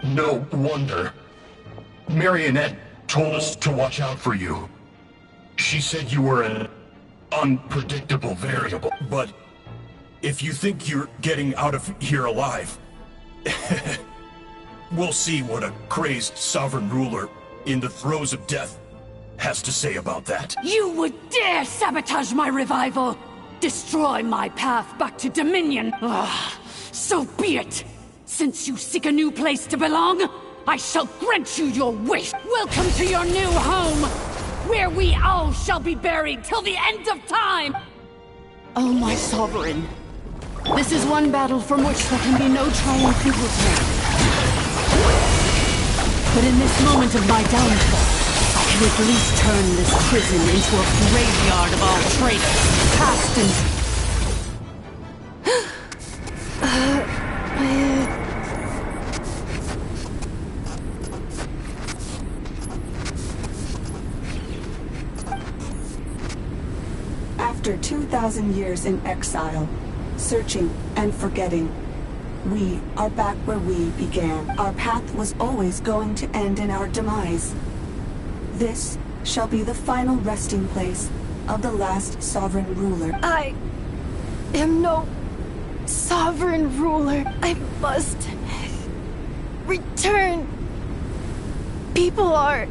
No wonder. Marionette told us to watch out for you. She said you were an unpredictable variable. But if you think you're getting out of here alive, we'll see what a crazed sovereign ruler in the throes of death has to say about that. You would dare sabotage my revival! Destroy my path back to Dominion! So be it! Since you seek a new place to belong, I shall grant you your wish! Welcome to your new home, where we all shall be buried till the end of time! Oh, my sovereign. This is one battle from which there can be no triumphant return. But in this moment of my downfall, I can at least turn this prison into a graveyard of all traitors, past and... After 2,000 years in exile, searching and forgetting, we are back where we began. Our path was always going to end in our demise. This shall be the final resting place of the last sovereign ruler. I am no sovereign ruler. I must return. People are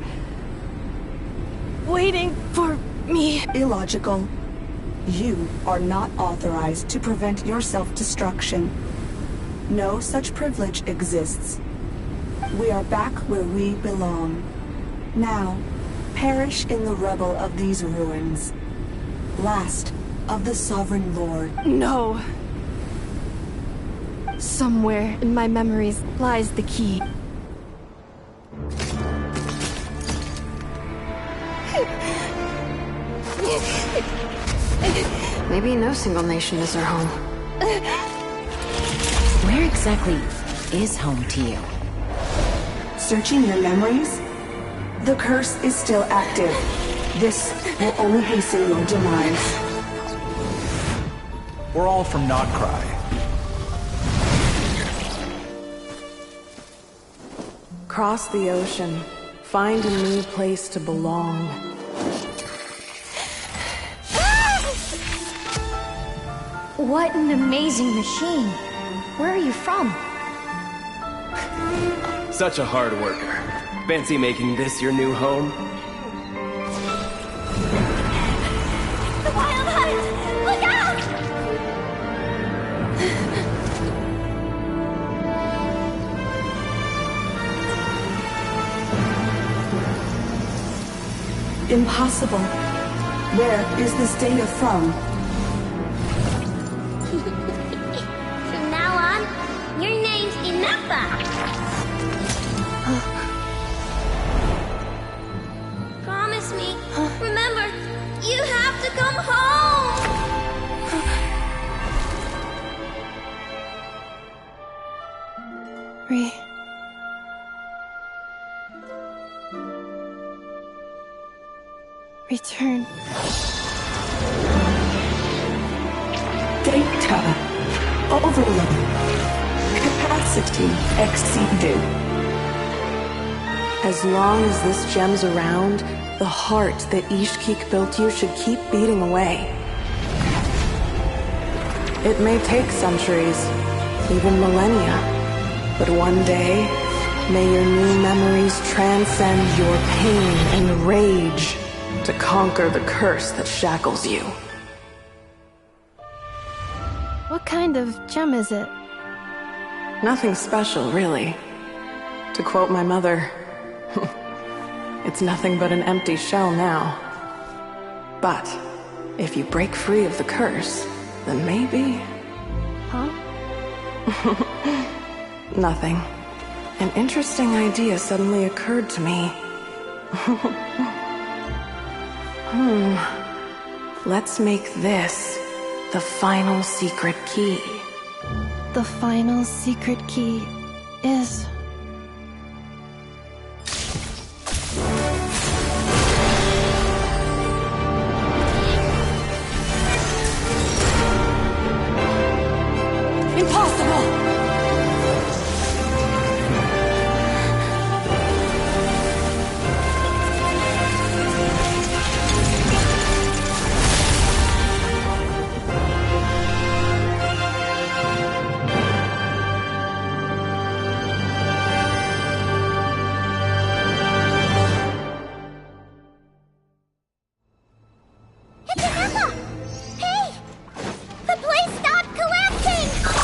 waiting for me. Illogical. You are not authorized to prevent your self-destruction. No such privilege exists. We are back where we belong. Now, perish in the rubble of these ruins. Last of the Sovereign Lord. No. Somewhere in my memories lies the key. Maybe no single nation is our home. Where exactly is home to you? Searching your memories? The curse is still active. This will only hasten your demise. We're all from Notcry. Cross the ocean. Find a new place to belong. What an amazing machine. Where are you from? Such a hard worker. Fancy making this your new home? The wild hunt! Look out! Impossible. Where is this data from? From now on, your name's Inafa. Promise me. Remember, you have to come home. Return. Data overload. Capacity exceeded. As long as this gem's around, the heart that Ishkik built you should keep beating away. It may take centuries, even millennia, but one day, may your new memories transcend your pain and rage to conquer the curse that shackles you. What kind of gem is it? Nothing special, really. To quote my mother, it's nothing but an empty shell now. But if you break free of the curse, then maybe... Huh? Nothing. An interesting idea suddenly occurred to me. Let's make this the final secret key. The final secret key is... Impossible!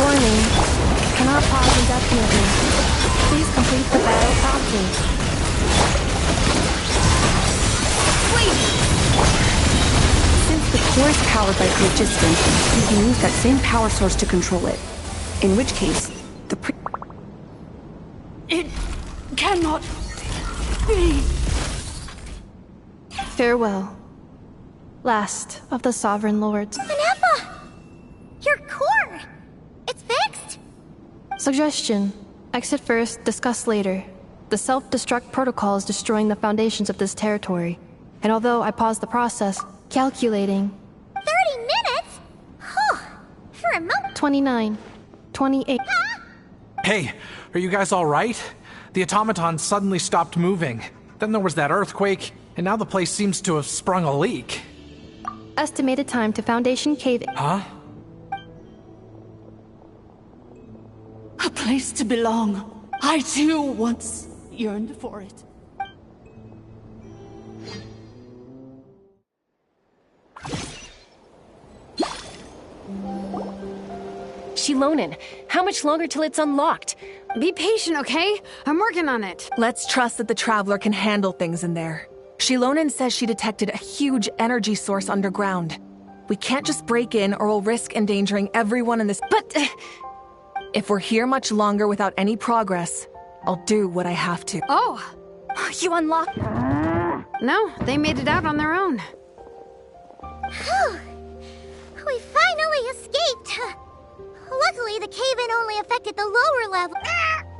Warning. Cannot pause indefinitely. Please complete the battle promptly. Since the core is powered by phlogiston, you can use that same power source to control it. In which case, It cannot be. Farewell. Last of the Sovereign Lords. Nefa! Your core! It's fixed? Suggestion. Exit first, discuss later. The self-destruct protocol is destroying the foundations of this territory. And although I paused the process, calculating... 30 minutes? Huh. For a moment... 29. 28. Hey, are you guys alright? The automaton suddenly stopped moving. Then there was that earthquake, and now the place seems to have sprung a leak. Estimated time to Foundation cave... Huh? A place to belong. I too once yearned for it. Shilonen, how much longer till it's unlocked? Be patient, okay? I'm working on it. Let's trust that the Traveler can handle things in there. Shilonen says she detected a huge energy source underground. We can't just break in or we'll risk endangering everyone in this... But... If we're here much longer without any progress, I'll do what I have to. Oh! You unlocked... No, they made it out on their own. Whew. We finally escaped. Luckily, the cave-in only affected the lower level.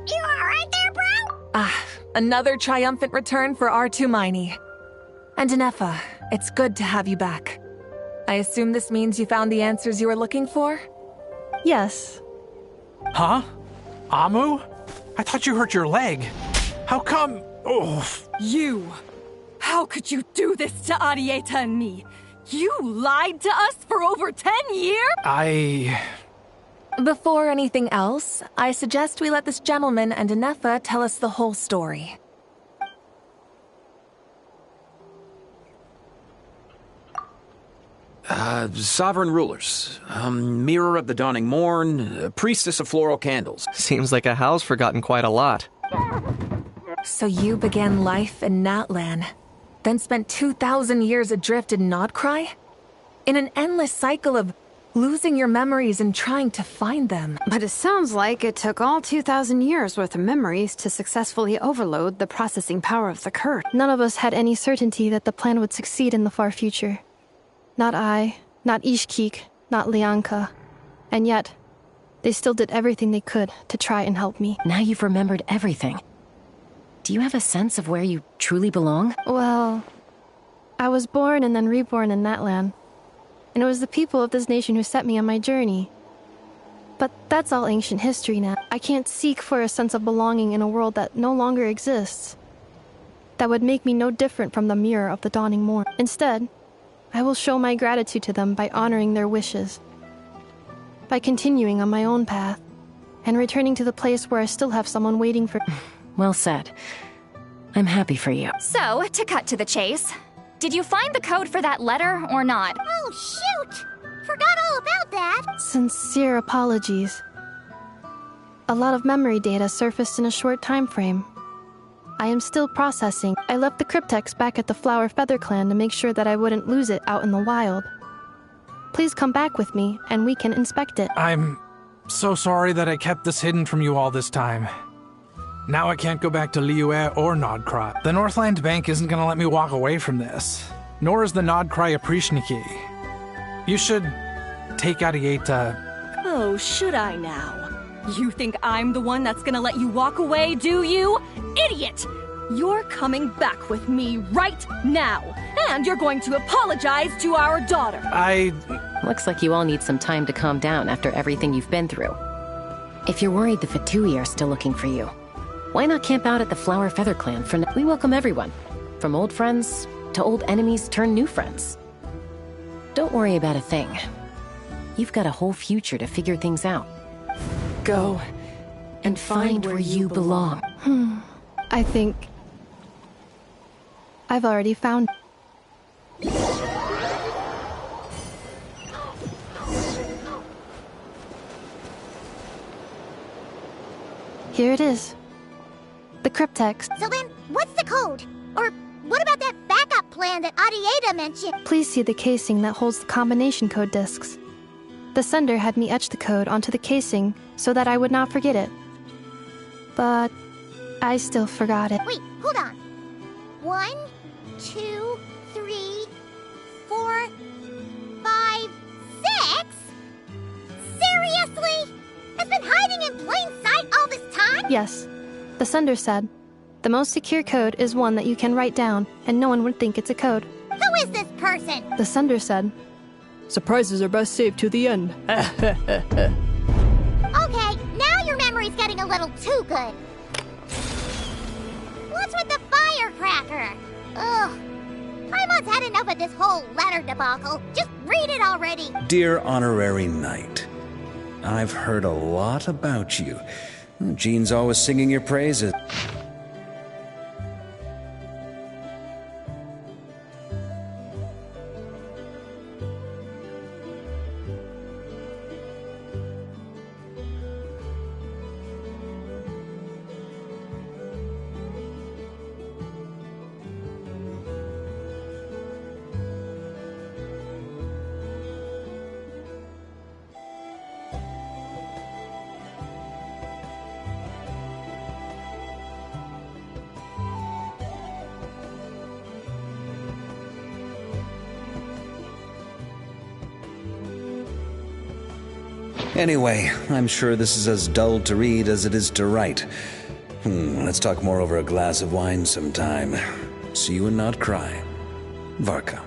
You alright there, bro? Another triumphant return for R2 Miney. And Nefa, it's good to have you back. I assume this means you found the answers you were looking for? Yes. Huh? Amu? I thought you hurt your leg. How come... Oh. You! How could you do this to Arieta and me? You lied to us for over 10 years? Before anything else, I suggest we let this gentleman and Nefa tell us the whole story. Sovereign rulers. Mirror of the dawning morn. Priestess of floral candles. Seems like a house forgotten quite a lot. So you began life in Natlan, then spent 2,000 years adrift in Nodcry? In an endless cycle of losing your memories and trying to find them. But it sounds like it took all 2,000 years worth of memories to successfully overload the processing power of the curse. None of us had any certainty that the plan would succeed in the far future. Not I, not Ishkik, not Lianka. And yet, they still did everything they could to try and help me. Now you've remembered everything. Do you have a sense of where you truly belong? Well, I was born and then reborn in Natlan. And it was the people of this nation who set me on my journey. But that's all ancient history now. I can't seek for a sense of belonging in a world that no longer exists. That would make me no different from the mirror of the dawning morn. Instead, I will show my gratitude to them by honoring their wishes. By continuing on my own path, and returning to the place where I still have someone waiting for... Well said. I'm happy for you. So, to cut to the chase, did you find the code for that letter or not? Oh, shoot! Forgot all about that. Sincere apologies. A lot of memory data surfaced in a short time frame. I am still processing. I left the cryptex back at the Flower Feather Clan to make sure that I wouldn't lose it out in the wild. Please come back with me, and we can inspect it. I'm so sorry that I kept this hidden from you all this time. Now I can't go back to Liyue or Nodcry. The Northland Bank isn't gonna let me walk away from this. Nor is the Nodcry Aprishniki. You should take Arieta. Oh, should I now? You think I'm the one that's gonna let you walk away, do you? Idiot! You're coming back with me right now, and you're going to apologize to our daughter. Looks like you all need some time to calm down after everything you've been through. If you're worried the Fatui are still looking for you, why not camp out at the Flower Feather Clan for now? We welcome everyone, from old friends to old enemies turned new friends. Don't worry about a thing. You've got a whole future to figure things out. Go and find where you belong. I think I've already found. Here it is. The cryptext. So then, what's the code? Or what about that backup plan that Arieta mentioned? Please see the casing that holds the combination code discs. The sender had me etch the code onto the casing so that I would not forget it. But I still forgot it. Wait, hold on. 1, 2, 3, 4, 5, 6? Seriously? It's been hiding in plain sight all this time? Yes. The sender said, the most secure code is one that you can write down, and no one would think it's a code. Who is this person? The sender said, surprises are best saved to the end. Okay, now your memory's getting a little too good. What's with the firecracker? Ugh. Paimon's had enough of this whole letter debacle. Just read it already. Dear Honorary Knight, I've heard a lot about you. Jean's always singing your praises. Anyway, I'm sure this is as dull to read as it is to write. Let's talk more over a glass of wine sometime. See you and not cry. Varka.